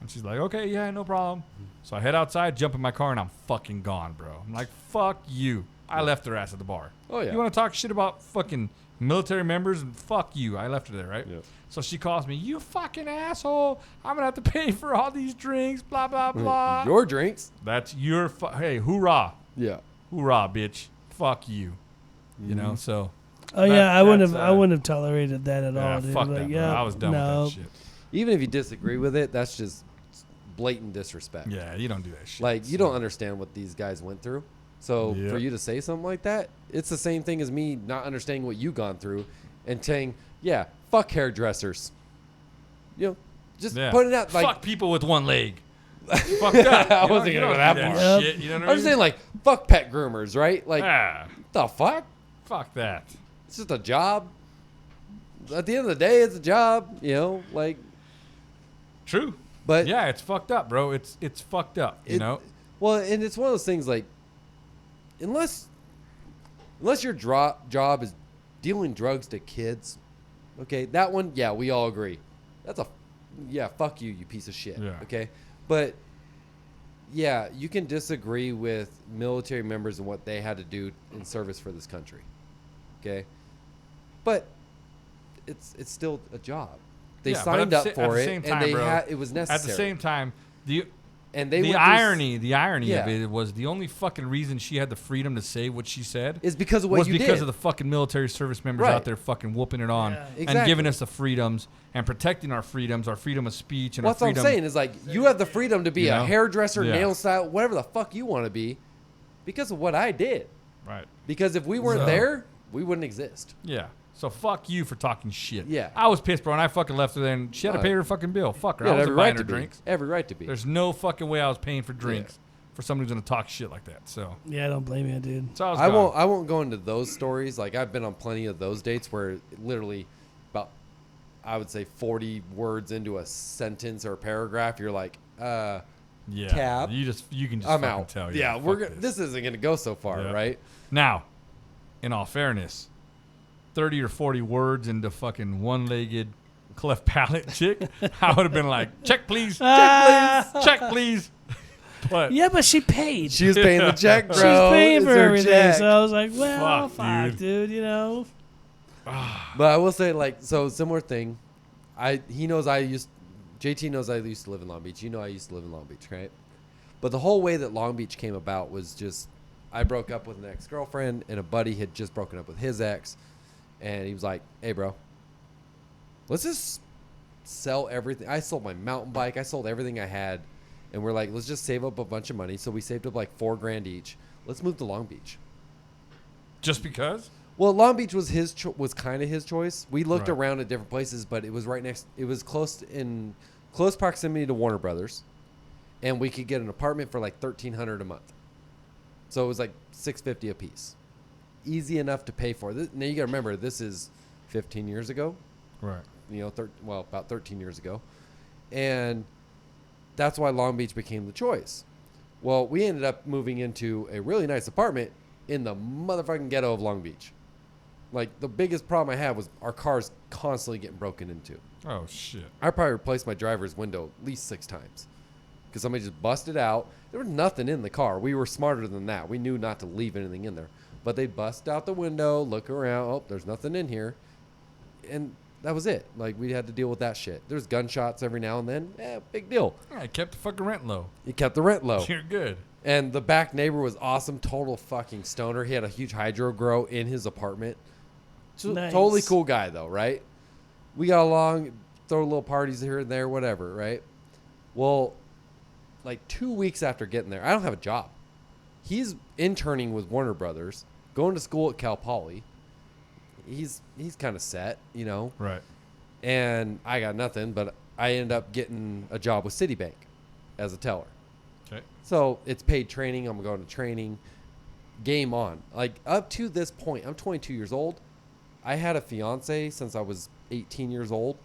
[SPEAKER 2] And she's like, okay, yeah, no problem. So I head outside, jump in my car, and I'm fucking gone, bro. I'm like, fuck you. I left her ass at the bar.
[SPEAKER 3] Oh, yeah.
[SPEAKER 2] You want to talk shit about fucking military members? And fuck you. I left her there, right?
[SPEAKER 3] Yeah.
[SPEAKER 2] So she calls me, you fucking asshole. I'm gonna have to pay for all these drinks. Blah blah blah.
[SPEAKER 3] Your drinks.
[SPEAKER 2] That's your. Hey, hoorah,
[SPEAKER 3] Yeah.
[SPEAKER 2] hoorah, bitch. Fuck you. You know. So.
[SPEAKER 1] Oh yeah, I wouldn't have.
[SPEAKER 2] that's,
[SPEAKER 1] I wouldn't have tolerated that at
[SPEAKER 2] Yeah,
[SPEAKER 1] all, dude.
[SPEAKER 2] fuck
[SPEAKER 1] Like,
[SPEAKER 2] that, bro.
[SPEAKER 1] yeah,
[SPEAKER 2] I was done
[SPEAKER 1] no.
[SPEAKER 2] with that shit.
[SPEAKER 3] Even if you disagree with it, that's just blatant disrespect.
[SPEAKER 2] Yeah, you don't do that shit.
[SPEAKER 3] Like, you don't understand what these guys went through. So
[SPEAKER 2] Yep.
[SPEAKER 3] for you to say something like that, it's the same thing as me not understanding what you gone through and saying, yeah, fuck hairdressers. You know, just
[SPEAKER 2] Yeah.
[SPEAKER 3] put it out. Like,
[SPEAKER 2] fuck people with one leg. Fuck that.
[SPEAKER 3] I
[SPEAKER 2] You
[SPEAKER 3] wasn't
[SPEAKER 2] don't-
[SPEAKER 3] gonna
[SPEAKER 2] you
[SPEAKER 3] go that
[SPEAKER 2] don't do
[SPEAKER 1] far.
[SPEAKER 2] shit, you know what
[SPEAKER 3] I'm just saying, like, fuck pet groomers, right? Like, the fuck?
[SPEAKER 2] fuck that.
[SPEAKER 3] It's just a job. At the end of the day, it's a job, you know, like,
[SPEAKER 2] True.
[SPEAKER 3] but
[SPEAKER 2] Yeah, it's fucked up, bro. It's fucked up. You
[SPEAKER 3] It-
[SPEAKER 2] know.
[SPEAKER 3] well, and it's one of those things like, unless your job is dealing drugs to kids, okay, that one, yeah, we all agree. That's fuck you, you piece of shit.
[SPEAKER 2] Yeah.
[SPEAKER 3] Okay, but yeah, you can disagree with military members and what they had to do in service for this country. Okay, but it's still a job. They
[SPEAKER 2] Yeah, but
[SPEAKER 3] signed
[SPEAKER 2] at
[SPEAKER 3] up
[SPEAKER 2] the
[SPEAKER 3] for
[SPEAKER 2] the
[SPEAKER 3] it,
[SPEAKER 2] same
[SPEAKER 3] and
[SPEAKER 2] time,
[SPEAKER 3] they
[SPEAKER 2] bro,
[SPEAKER 3] had it was necessary.
[SPEAKER 2] At the same time,
[SPEAKER 3] and they
[SPEAKER 2] the
[SPEAKER 3] went through
[SPEAKER 2] irony
[SPEAKER 3] Yeah.
[SPEAKER 2] of it was the only fucking reason she had the freedom to say what she said
[SPEAKER 3] is because of what
[SPEAKER 2] was
[SPEAKER 3] you
[SPEAKER 2] because
[SPEAKER 3] did.
[SPEAKER 2] of the fucking military service members
[SPEAKER 3] Right.
[SPEAKER 2] out there fucking whooping it on
[SPEAKER 1] Yeah.
[SPEAKER 2] and
[SPEAKER 3] Exactly.
[SPEAKER 2] giving us the freedoms and protecting our freedoms, our freedom of speech, and
[SPEAKER 3] What's
[SPEAKER 2] our
[SPEAKER 3] I'm
[SPEAKER 2] freedom.
[SPEAKER 3] saying is like you have the freedom to be
[SPEAKER 2] You
[SPEAKER 3] a
[SPEAKER 2] know?
[SPEAKER 3] hairdresser,
[SPEAKER 2] Yeah.
[SPEAKER 3] nail style, whatever the fuck you want to be, because of what I did.
[SPEAKER 2] Right.
[SPEAKER 3] Because if we weren't
[SPEAKER 2] So-
[SPEAKER 3] there, we wouldn't exist.
[SPEAKER 2] Yeah. So fuck you for talking shit.
[SPEAKER 3] Yeah.
[SPEAKER 2] I was pissed, bro, and I fucking left her there, and she had to
[SPEAKER 3] No.
[SPEAKER 2] pay her fucking bill. Fuck her.
[SPEAKER 3] Yeah,
[SPEAKER 2] I wasn't
[SPEAKER 3] every
[SPEAKER 2] buying
[SPEAKER 3] right
[SPEAKER 2] her
[SPEAKER 3] to
[SPEAKER 2] drinks.
[SPEAKER 3] be. Every right to be.
[SPEAKER 2] There's no fucking way I was paying for drinks for somebody who's gonna talk shit like that. So,
[SPEAKER 1] Yeah, I don't blame you, dude.
[SPEAKER 2] so I was
[SPEAKER 3] I
[SPEAKER 2] gone.
[SPEAKER 3] won't go into those stories. Like I've been on plenty of those dates where literally about I would say 40 words into a sentence or a paragraph, you're like,
[SPEAKER 2] Yeah.
[SPEAKER 3] Tab.
[SPEAKER 2] You can just
[SPEAKER 3] I'm
[SPEAKER 2] fucking
[SPEAKER 3] out.
[SPEAKER 2] tell.
[SPEAKER 3] Yeah,
[SPEAKER 2] fuck
[SPEAKER 3] we're gonna, this isn't gonna go so far,
[SPEAKER 2] Yeah.
[SPEAKER 3] right?
[SPEAKER 2] Now, in all fairness, 30 or 40 words into fucking one-legged cleft palate chick, I would have been like, check please, check please. But
[SPEAKER 1] Yeah, but she paid.
[SPEAKER 3] She was paying the check, bro.
[SPEAKER 1] She's paying
[SPEAKER 3] It's
[SPEAKER 1] for
[SPEAKER 3] her
[SPEAKER 1] everything.
[SPEAKER 3] check.
[SPEAKER 1] So I was like, well,
[SPEAKER 2] Fuck,
[SPEAKER 1] fuck, dude. You know.
[SPEAKER 3] But I will say, like, so similar thing. JT knows I used to live in Long Beach. You know I used to live in Long Beach, right? But the whole way that Long Beach came about was just I broke up with an ex-girlfriend, and a buddy had just broken up with his ex, and he was like, "Hey, bro, let's just sell everything." I sold my mountain bike. I sold everything I had, And we're like, let's just save up a bunch of money. So we saved up like $4,000 each. Let's move to Long Beach.
[SPEAKER 2] Just because?
[SPEAKER 3] Well, Long Beach was was kind of his choice. We looked
[SPEAKER 2] Right.
[SPEAKER 3] around at different places, but it was right next. It was in close proximity to Warner Brothers, and we could get an apartment for like $1,300 a month. So it was like $650 a piece. Easy enough to pay for. Now you got to remember, this is 15 years ago.
[SPEAKER 2] Right.
[SPEAKER 3] You know, about 13 years ago, and that's why Long Beach became the choice. Well, we ended up moving into a really nice apartment in the motherfucking ghetto of Long Beach. Like, the biggest problem I had was our cars constantly getting broken into.
[SPEAKER 2] Oh, shit.
[SPEAKER 3] I probably replaced my driver's window at least 6 times because somebody just busted out. There was nothing in the car. We were smarter than that. We knew not to leave anything in there. But they bust out the window, look around. Oh, there's nothing in here. And that was it. Like, we had to deal with that shit. There's gunshots every now and then. Big deal.
[SPEAKER 2] Yeah, I kept the fucking rent low.
[SPEAKER 3] You kept the rent low.
[SPEAKER 2] You're good.
[SPEAKER 3] And the back neighbor was awesome. Total fucking stoner. He had a huge hydro grow in his apartment.
[SPEAKER 1] Nice.
[SPEAKER 3] Totally cool guy, though, right? We got along, throw little parties here and there, whatever, right? Well, like 2 weeks after getting there, I don't have a job. He's interning with Warner Brothers, going to school at Cal Poly. He's kind of set, you know?
[SPEAKER 2] Right.
[SPEAKER 3] And I got nothing, but I ended up getting a job with Citibank as a teller.
[SPEAKER 2] Okay.
[SPEAKER 3] So it's paid training. I'm going to training. Game on. Like, up to this point, I'm 22 years old. I had a fiance since I was 18 years old.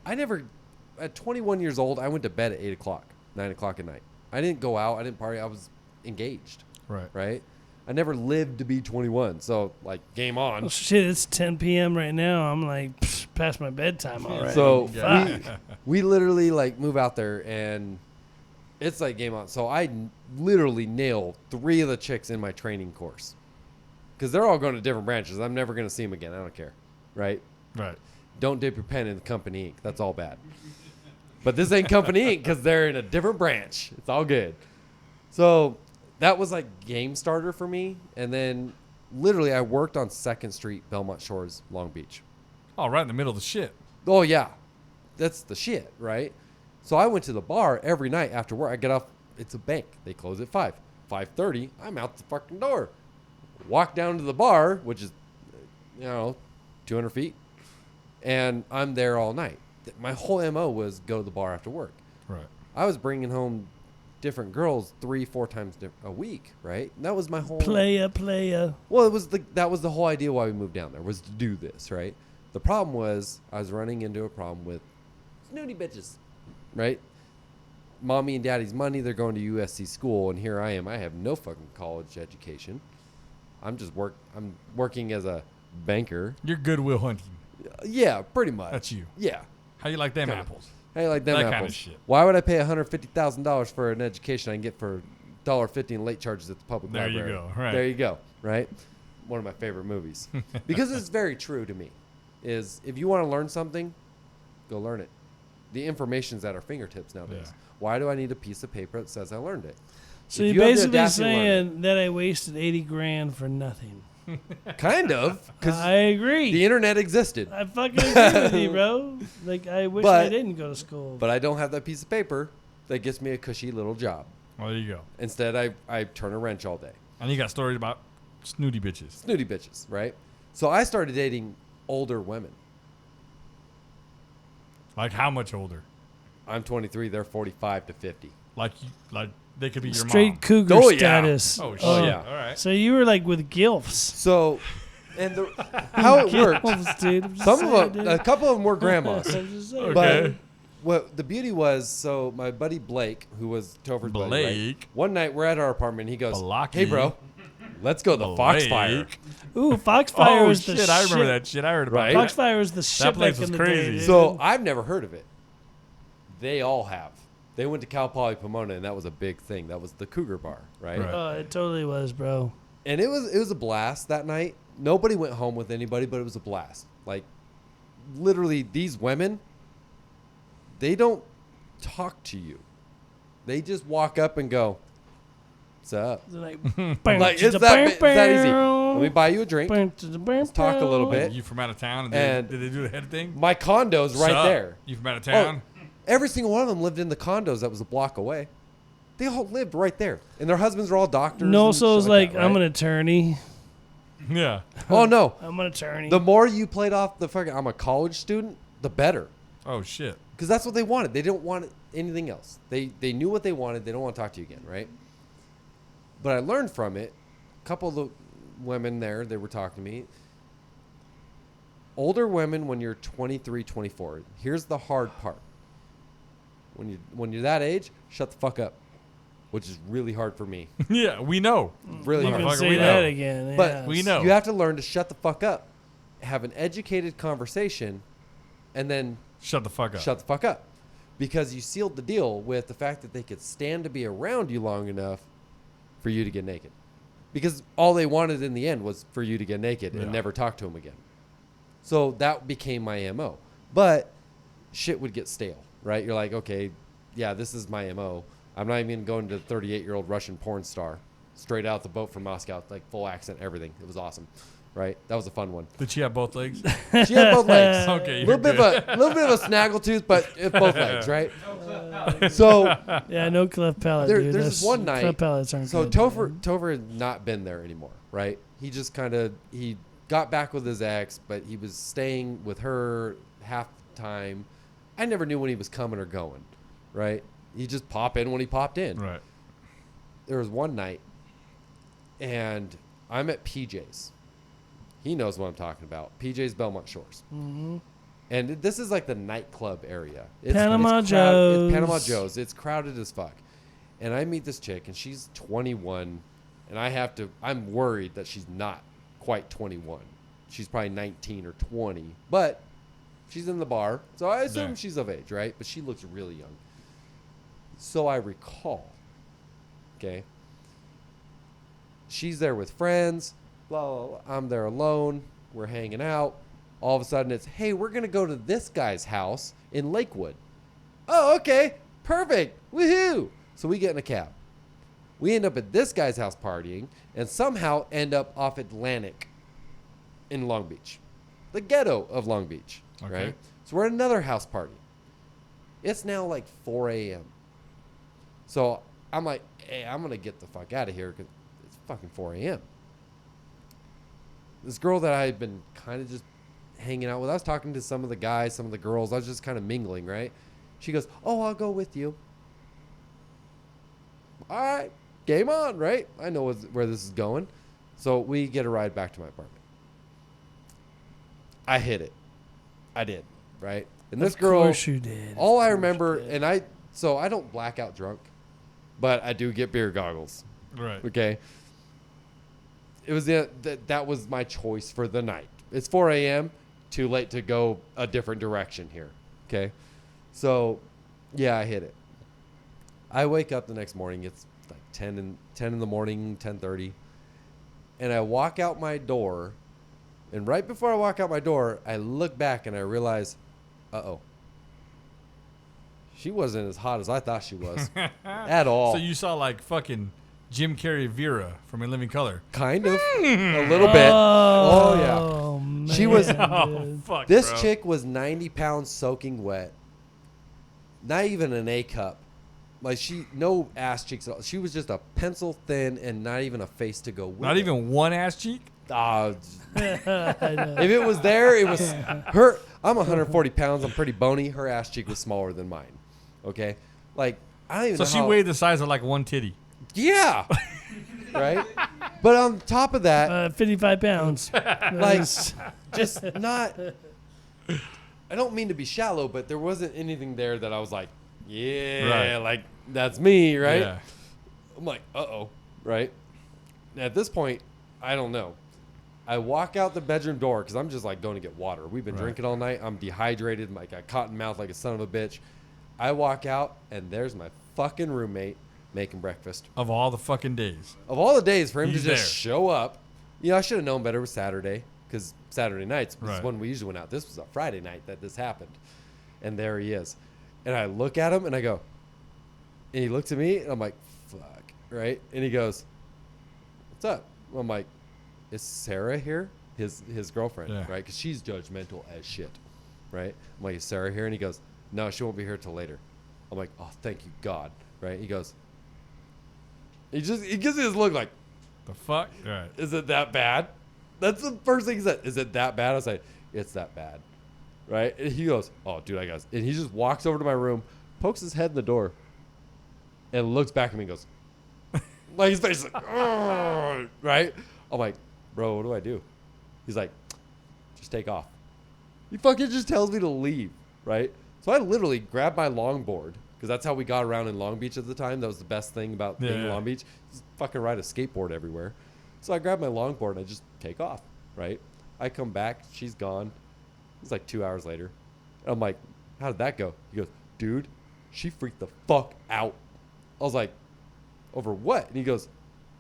[SPEAKER 3] At 21 years old, I went to bed at 8 o'clock, 9 o'clock at night. I didn't go out. I didn't party. I was engaged,
[SPEAKER 2] Right.
[SPEAKER 3] right? I never lived to be 21. So, like, game on.
[SPEAKER 1] Oh, shit, it's 10 p.m. right now. I'm like, past my bedtime already.
[SPEAKER 3] So
[SPEAKER 2] Yeah.
[SPEAKER 3] we literally like move out there and it's like game on. So I literally nailed 3 of the chicks in my training course because they're all going to different branches. I'm never going to see them again. I don't care. Right.
[SPEAKER 2] Right.
[SPEAKER 3] Don't dip your pen in the company ink. That's all bad. But this ain't company ink because they're in a different branch. It's all good. So that was like game starter for me. And then literally I worked on 2nd Street, Belmont Shores, Long Beach.
[SPEAKER 2] Oh, right in the middle of the shit.
[SPEAKER 3] Oh, yeah. That's the shit, right? So I went to the bar every night after work. I get off. It's a bank. They close at 5. 5:30, I'm out the fucking door. Walk down to the bar, which is, 200 feet. And I'm there all night. My whole MO was go to the bar after work.
[SPEAKER 2] Right.
[SPEAKER 3] I was bringing home different girls 3-4 times a week, right? And that was my whole...
[SPEAKER 1] Playa.
[SPEAKER 3] Well, that was the whole idea why we moved down there, was to do this, right? The problem was I was running into a problem with snooty bitches, right? Mommy and daddy's money, they're going to USC school, and here I am. I have no fucking college education. I'm working as a banker.
[SPEAKER 2] You're Goodwill Hunting.
[SPEAKER 3] Yeah, pretty much.
[SPEAKER 2] That's you.
[SPEAKER 3] Yeah.
[SPEAKER 2] How you like them
[SPEAKER 3] Kinda.
[SPEAKER 2] apples?
[SPEAKER 3] How you like them
[SPEAKER 2] That
[SPEAKER 3] apples?
[SPEAKER 2] kind of shit.
[SPEAKER 3] Why would I pay $150,000 for an education I can get for $1.50 in late charges at the public
[SPEAKER 2] There you
[SPEAKER 3] library?
[SPEAKER 2] go, right.
[SPEAKER 3] There you go. Right. One of my favorite movies because it's very true to me. Is if you want to learn something, go learn it. The information's at our fingertips nowadays.
[SPEAKER 2] Yeah.
[SPEAKER 3] Why do I need a piece of paper that says I learned it?
[SPEAKER 1] So
[SPEAKER 3] If
[SPEAKER 1] you're
[SPEAKER 3] you have the
[SPEAKER 1] basically
[SPEAKER 3] audacity to learn
[SPEAKER 1] saying that I wasted 80 grand for nothing.
[SPEAKER 3] Kind of, because
[SPEAKER 1] I agree.
[SPEAKER 3] the internet existed,
[SPEAKER 1] I fucking agree with you, bro. Like, I wish I
[SPEAKER 3] But-
[SPEAKER 1] didn't go to school.
[SPEAKER 3] but I don't have that piece of paper that gets me a cushy little job.
[SPEAKER 2] Well, there you go.
[SPEAKER 3] Instead, I turn a wrench all day.
[SPEAKER 2] And you got stories about snooty bitches.
[SPEAKER 3] Snooty bitches, right? So I started dating older women.
[SPEAKER 2] Like how much older?
[SPEAKER 3] I'm 23. They're 45 to 50.
[SPEAKER 2] Like they could be your
[SPEAKER 1] Straight
[SPEAKER 2] mom.
[SPEAKER 1] cougar
[SPEAKER 3] Oh, yeah.
[SPEAKER 1] status.
[SPEAKER 2] Oh shit!
[SPEAKER 3] yeah.
[SPEAKER 2] All right.
[SPEAKER 1] So you were like with gilfs.
[SPEAKER 3] So, and how it works,
[SPEAKER 1] Gilfs, dude. I'm just
[SPEAKER 3] some
[SPEAKER 1] saying,
[SPEAKER 3] of
[SPEAKER 1] dude.
[SPEAKER 3] them, a couple of them were grandmas.
[SPEAKER 1] I'm just saying.
[SPEAKER 2] Okay.
[SPEAKER 3] But what the beauty was, so my buddy Blake, who was Topher's buddy, right?
[SPEAKER 2] Blake.
[SPEAKER 3] One night we're at our apartment. He goes,
[SPEAKER 2] Blaki.
[SPEAKER 3] "Hey, bro, let's go to the Foxfire."
[SPEAKER 2] Blake.
[SPEAKER 1] Ooh, Foxfire
[SPEAKER 2] Oh
[SPEAKER 1] was the
[SPEAKER 2] shit!
[SPEAKER 1] shit.
[SPEAKER 2] I remember that shit. I heard about
[SPEAKER 3] Right?
[SPEAKER 2] that.
[SPEAKER 1] Foxfire was the shit
[SPEAKER 2] place
[SPEAKER 1] back
[SPEAKER 2] was
[SPEAKER 1] in the
[SPEAKER 2] crazy.
[SPEAKER 1] day, dude.
[SPEAKER 3] So I've never heard of it. They all have. They went to Cal Poly Pomona, and that was a big thing. That was the Cougar Bar, right?
[SPEAKER 2] Right.
[SPEAKER 1] Oh, it totally was, bro.
[SPEAKER 3] And it was a blast that night. Nobody went home with anybody, but it was a blast. Like, literally, these women, they don't talk to you. They just walk up and go, "What's up?"
[SPEAKER 1] It's like,
[SPEAKER 3] Like, it's that easy. Let me buy you a drink.
[SPEAKER 1] Let's
[SPEAKER 3] talk a little bit.
[SPEAKER 2] You from out of town?
[SPEAKER 3] And-
[SPEAKER 2] Did they do the head thing?
[SPEAKER 3] My condo's right
[SPEAKER 2] Sup?
[SPEAKER 3] there.
[SPEAKER 2] You from out of town?
[SPEAKER 3] Every single one of them lived in the condos that was a block away. They all lived right there, and their husbands were all doctors.
[SPEAKER 1] No,
[SPEAKER 3] and
[SPEAKER 1] so
[SPEAKER 3] shit
[SPEAKER 1] it's like,
[SPEAKER 3] that,
[SPEAKER 1] I'm
[SPEAKER 3] right?
[SPEAKER 1] an attorney.
[SPEAKER 2] Yeah.
[SPEAKER 3] Oh no!
[SPEAKER 1] I'm an attorney.
[SPEAKER 3] The more you played off the fucking I'm a college student, the better.
[SPEAKER 2] Oh shit.
[SPEAKER 3] Because that's what they wanted. They didn't want anything else. They knew what they wanted. They don't want to talk to you again, right? But I learned from it. A couple of the women there, they were talking to me. Older women, when you're 23, 24, here's the hard part. When you're that age, shut the fuck up, which is really hard for me.
[SPEAKER 2] Yeah, we know.
[SPEAKER 3] Really
[SPEAKER 1] you
[SPEAKER 3] hard.
[SPEAKER 1] can
[SPEAKER 2] Motherfucker,
[SPEAKER 1] say
[SPEAKER 2] we
[SPEAKER 1] that
[SPEAKER 2] know.
[SPEAKER 1] again.
[SPEAKER 3] But
[SPEAKER 1] yes.
[SPEAKER 2] we know.
[SPEAKER 3] You have to learn to shut the fuck up, have an educated conversation, and then
[SPEAKER 2] Shut the fuck up.
[SPEAKER 3] shut the fuck up. Because you sealed the deal with the fact that they could stand to be around you long enough for you to get naked. Because all they wanted in the end was for you to get naked
[SPEAKER 2] Yeah.
[SPEAKER 3] and never talk to them again. So that became my MO. But shit would get stale, right? You're like, okay, yeah, this is my MO. I'm not even going to the 38-year-old Russian porn star straight out the boat from Moscow, like full accent, everything. It was awesome, right? That was a fun one.
[SPEAKER 2] Did she have both legs?
[SPEAKER 3] She had both legs.
[SPEAKER 2] Okay.
[SPEAKER 3] A little bit of a snaggletooth, but both legs, right? So
[SPEAKER 1] Yeah, no cleft palate,
[SPEAKER 3] There-
[SPEAKER 1] dude.
[SPEAKER 3] there's
[SPEAKER 1] That's-
[SPEAKER 3] this one night-
[SPEAKER 1] Cleft palates aren't
[SPEAKER 3] So
[SPEAKER 1] good.
[SPEAKER 3] Topher had not been there anymore, right? He just he got back with his ex, but he was staying with her half the time. I never knew when he was coming or going, right? He just pop in when he popped in.
[SPEAKER 2] Right.
[SPEAKER 3] There was one night, and I'm at PJ's. He knows what I'm talking about. PJ's Belmont Shores.
[SPEAKER 1] Mhm.
[SPEAKER 3] And this is like the nightclub area.
[SPEAKER 1] Panama
[SPEAKER 3] It's
[SPEAKER 1] Joe's.
[SPEAKER 3] Panama Joe's. It's crowded as fuck. And I meet this chick, and she's 21. And I'm worried that she's not quite 21. She's probably 19 or 20. But she's in the bar. So I assume
[SPEAKER 2] Yeah.
[SPEAKER 3] she's of age, right? But she looks really young. So I recall, okay, she's there with friends. Blah, blah, blah. I'm there alone. We're hanging out. All of a sudden it's, hey, we're going to go to this guy's house in Lakewood. Oh, okay. Perfect. Woohoo. So we get in a cab. We end up at this guy's house partying and somehow end up off Atlantic in Long Beach. The ghetto of Long Beach.
[SPEAKER 2] Okay.
[SPEAKER 3] Right? So we're at another house party. It's now like 4 a.m. So I'm like, hey, I'm going to get the fuck out of here because it's fucking 4 a.m. This girl that I had been kind of just hanging out with, I was talking to some of the guys, some of the girls. I was just kind of mingling, right? She goes, oh, I'll go with you. All right, game on, right? I know where this is going. So we get a ride back to my apartment. I hit it. I did, right? And this
[SPEAKER 1] Of
[SPEAKER 3] girl,
[SPEAKER 1] course you did.
[SPEAKER 3] all
[SPEAKER 1] Of
[SPEAKER 3] I
[SPEAKER 1] course
[SPEAKER 3] remember,
[SPEAKER 1] you did.
[SPEAKER 3] and I don't black out drunk, but I do get beer goggles.
[SPEAKER 2] Right.
[SPEAKER 3] Okay. It was that was my choice for the night. It's 4 a.m. Too late to go a different direction here. Okay. So, yeah, I hit it. I wake up the next morning. It's like 10 in the morning, 10:30, and I walk out my door. And right before I walk out my door, I look back and I realize, uh-oh. She wasn't as hot as I thought she was at all.
[SPEAKER 2] So you saw like fucking Jim Carrey Vera from In Living Color.
[SPEAKER 3] Kind of. A little bit. Oh, yeah.
[SPEAKER 1] Man,
[SPEAKER 3] She was-
[SPEAKER 2] Oh
[SPEAKER 1] dude.
[SPEAKER 2] fuck.
[SPEAKER 3] This
[SPEAKER 2] bro.
[SPEAKER 3] chick was 90 pounds soaking wet. Not even an A cup. Like no ass cheeks at all. She was just a pencil thin and not even a face to go with
[SPEAKER 2] Not
[SPEAKER 3] it.
[SPEAKER 2] even one ass cheek.
[SPEAKER 1] I know.
[SPEAKER 3] If it was there, it was her. I'm 140 pounds. I'm pretty bony. Her ass cheek was smaller than mine. Okay? Like, I don't even
[SPEAKER 2] So
[SPEAKER 3] know
[SPEAKER 2] she
[SPEAKER 3] how-
[SPEAKER 2] weighed the size of like one titty.
[SPEAKER 3] Yeah. Right? But on top of that,
[SPEAKER 1] 55 pounds.
[SPEAKER 3] like, just not. I don't mean to be shallow, but there wasn't anything there that I was like, yeah,
[SPEAKER 2] Right.
[SPEAKER 3] like that's me, right?
[SPEAKER 2] Yeah.
[SPEAKER 3] I'm like, uh-oh, right? And at this point, I don't know. I walk out the bedroom door because I'm just like going to get water. We've been
[SPEAKER 2] Right.
[SPEAKER 3] drinking all night. I'm dehydrated. I got cotton mouth like a son of a bitch. I walk out and there's my fucking roommate making breakfast.
[SPEAKER 2] Of all the fucking days.
[SPEAKER 3] Of all the days for him
[SPEAKER 2] He's
[SPEAKER 3] to just
[SPEAKER 2] there.
[SPEAKER 3] show up, you know, I should have known better. It was Saturday because Saturday nights was
[SPEAKER 2] Right.
[SPEAKER 3] when we usually went out. This was a Friday night that this happened. And there he is. And I look at him and I go, and he looks at me and I'm like, fuck, right? And he goes, what's up? I'm like, is Sarah here? His girlfriend,
[SPEAKER 2] Yeah.
[SPEAKER 3] right? Because she's judgmental as shit, right? I'm like, is Sarah here? And he goes, no, she won't be here till later. I'm like, oh, thank you, God. Right? He goes, he gives me this look like,
[SPEAKER 2] The fuck? Right.
[SPEAKER 3] is it that bad? That's the first thing he said. Is it that bad? I was like, it's that bad. Right? And he goes, oh, dude, I guess. And he just walks over to my room, pokes his head in the door, and looks back at me and goes, like his face is like, "Ugh," right? I'm like, bro, what do I do? He's like, just take off. He fucking just tells me to leave, right? So I literally grabbed my longboard, because that's how we got around in Long Beach at the time. That was the best thing about being in Long Beach. Just fucking ride a skateboard everywhere. So I grabbed my longboard and I just take off, right? I come back, she's gone. It's like 2 hours later. And I'm like, how did that go? He goes, dude, she freaked the fuck out. I was like, over what? And he goes,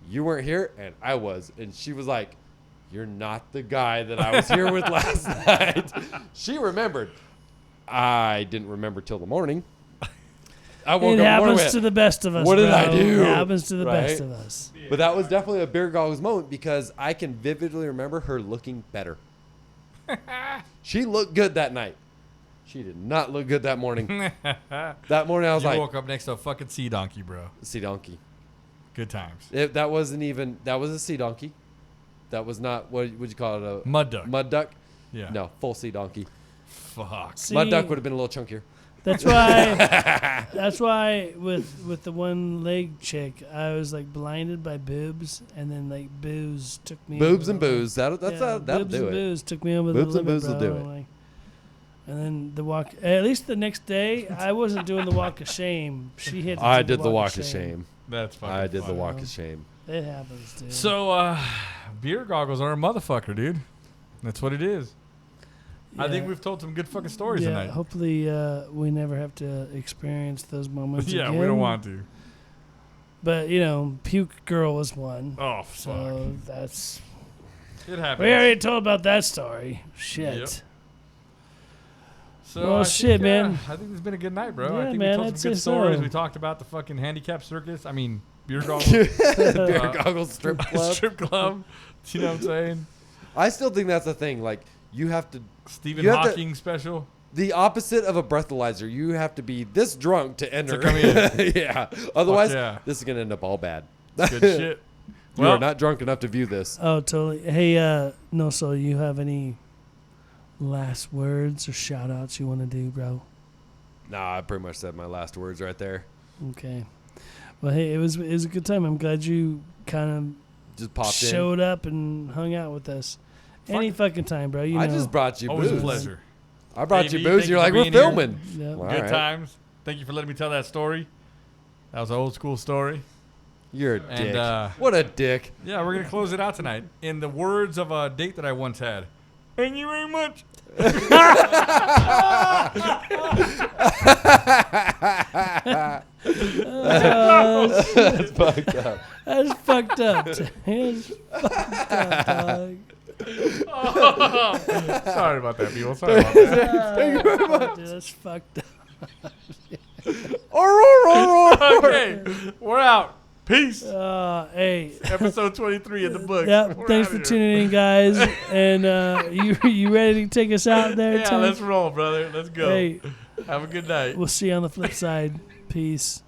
[SPEAKER 3] you weren't here and I was. And she was like, you're not the guy that I was here with last night. She remembered. I didn't remember till the morning. I woke
[SPEAKER 1] It
[SPEAKER 3] up
[SPEAKER 1] happens to the best of us.
[SPEAKER 3] What did
[SPEAKER 1] bro.
[SPEAKER 3] I do?
[SPEAKER 1] It happens to the
[SPEAKER 3] Right?
[SPEAKER 1] best of us.
[SPEAKER 3] But that was definitely a beer goggles moment because I can vividly remember her looking better. She looked good that night. She did not look good that morning. That morning I was
[SPEAKER 2] You
[SPEAKER 3] like,
[SPEAKER 2] woke up next to a fucking sea donkey, bro.
[SPEAKER 3] sea donkey.
[SPEAKER 2] Good times.
[SPEAKER 3] That wasn't even, that was a sea donkey. That was not, what would you call it? A
[SPEAKER 2] Mud duck.
[SPEAKER 3] Mud duck?
[SPEAKER 2] Yeah.
[SPEAKER 3] No, full sea donkey.
[SPEAKER 2] Fuck.
[SPEAKER 1] See,
[SPEAKER 3] Mud duck would have been a little chunkier.
[SPEAKER 1] That's why. That's why with the one leg chick, I was like blinded by boobs, and then like booze took me.
[SPEAKER 3] Boobs
[SPEAKER 1] over
[SPEAKER 3] and
[SPEAKER 1] the-
[SPEAKER 3] booze. That'll
[SPEAKER 1] yeah,
[SPEAKER 3] that'll
[SPEAKER 1] boobs
[SPEAKER 3] do
[SPEAKER 1] and
[SPEAKER 3] it.
[SPEAKER 1] booze took me over
[SPEAKER 3] Boobs
[SPEAKER 1] the
[SPEAKER 3] and
[SPEAKER 1] limit,
[SPEAKER 3] booze will
[SPEAKER 1] bro.
[SPEAKER 3] do it.
[SPEAKER 1] Like, and then the walk. At least the next day, I wasn't doing the walk of shame. She had. To
[SPEAKER 3] I
[SPEAKER 1] do
[SPEAKER 3] did the walk of shame.
[SPEAKER 2] That's fucking
[SPEAKER 3] I did the
[SPEAKER 2] fun.
[SPEAKER 3] walk of shame.
[SPEAKER 1] It happens, dude.
[SPEAKER 2] So, beer goggles are a motherfucker, dude. That's what it is. I think
[SPEAKER 1] Yeah.
[SPEAKER 2] we've told some good fucking stories
[SPEAKER 1] Yeah,
[SPEAKER 2] tonight.
[SPEAKER 1] hopefully we never have to experience those moments
[SPEAKER 2] Yeah,
[SPEAKER 1] again.
[SPEAKER 2] we don't want to.
[SPEAKER 1] But you know, Puke Girl was one.
[SPEAKER 2] Oh, fuck.
[SPEAKER 1] So that's
[SPEAKER 2] It happens.
[SPEAKER 1] we already told about that story. Shit.
[SPEAKER 2] Yep. So
[SPEAKER 1] Well,
[SPEAKER 2] I
[SPEAKER 1] shit,
[SPEAKER 2] think,
[SPEAKER 1] man.
[SPEAKER 2] I think it's been a good night, bro.
[SPEAKER 1] Yeah,
[SPEAKER 2] I think
[SPEAKER 1] man,
[SPEAKER 2] we told
[SPEAKER 1] I'd
[SPEAKER 2] some good
[SPEAKER 1] say
[SPEAKER 2] stories.
[SPEAKER 1] so.
[SPEAKER 2] We talked about the fucking handicap circus. I mean, beer goggles.
[SPEAKER 3] Beer goggles strip club.
[SPEAKER 2] Strip club. You know what I'm saying?
[SPEAKER 3] I still think that's the thing. Like, you have to,
[SPEAKER 2] Stephen
[SPEAKER 3] You have to-
[SPEAKER 2] Hawking special.
[SPEAKER 3] the opposite of a breathalyzer. You have to be this drunk to enter.
[SPEAKER 2] come in.
[SPEAKER 3] Yeah. Otherwise,
[SPEAKER 2] yeah.
[SPEAKER 3] this is going to end up all bad.
[SPEAKER 2] Good shit.
[SPEAKER 3] You
[SPEAKER 2] Well,
[SPEAKER 3] are not drunk enough to view this.
[SPEAKER 1] Oh, totally. Hey, no, so you have any last words or shout outs you want to do, bro?
[SPEAKER 3] Nah, I pretty much said my last words right there.
[SPEAKER 1] Okay. Well, hey, it was a good time. I'm glad you kind
[SPEAKER 3] Just
[SPEAKER 1] of
[SPEAKER 3] popped in.
[SPEAKER 1] showed up and hung out with us. Any fucking time, bro. You know.
[SPEAKER 3] I just brought you
[SPEAKER 2] always
[SPEAKER 3] booze.
[SPEAKER 2] a pleasure.
[SPEAKER 3] I brought
[SPEAKER 2] AB,
[SPEAKER 3] you booze.
[SPEAKER 2] thank
[SPEAKER 3] You're
[SPEAKER 2] you
[SPEAKER 3] like,
[SPEAKER 2] for
[SPEAKER 3] we're
[SPEAKER 2] being here.
[SPEAKER 3] filming.
[SPEAKER 1] Yep.
[SPEAKER 3] Wow.
[SPEAKER 2] Good
[SPEAKER 3] Alright.
[SPEAKER 2] times. Thank you for letting me tell that story. That was an old school story.
[SPEAKER 3] You're a
[SPEAKER 2] And,
[SPEAKER 3] dick. What a dick.
[SPEAKER 2] Yeah, we're going to close it out tonight. In the words of a date that I once had. Thank you very much.
[SPEAKER 3] That's fucked up.
[SPEAKER 1] That's fucked up. That's fucked up, dog.
[SPEAKER 2] Sorry about that, people. Sorry about that.
[SPEAKER 3] Thank you very much.
[SPEAKER 1] Dude, that's fucked up.
[SPEAKER 2] Okay, we're out. Peace.
[SPEAKER 1] Hey.
[SPEAKER 2] Episode 23 in the book.
[SPEAKER 1] Yep.
[SPEAKER 2] We're
[SPEAKER 1] Thanks
[SPEAKER 2] outta
[SPEAKER 1] for
[SPEAKER 2] here.
[SPEAKER 1] tuning in, guys. And you ready to take us out there?
[SPEAKER 2] Yeah,
[SPEAKER 1] Tom?
[SPEAKER 2] let's roll, brother. Let's go.
[SPEAKER 1] Hey,
[SPEAKER 2] Have a good night.
[SPEAKER 1] we'll see you on the flip side. Peace.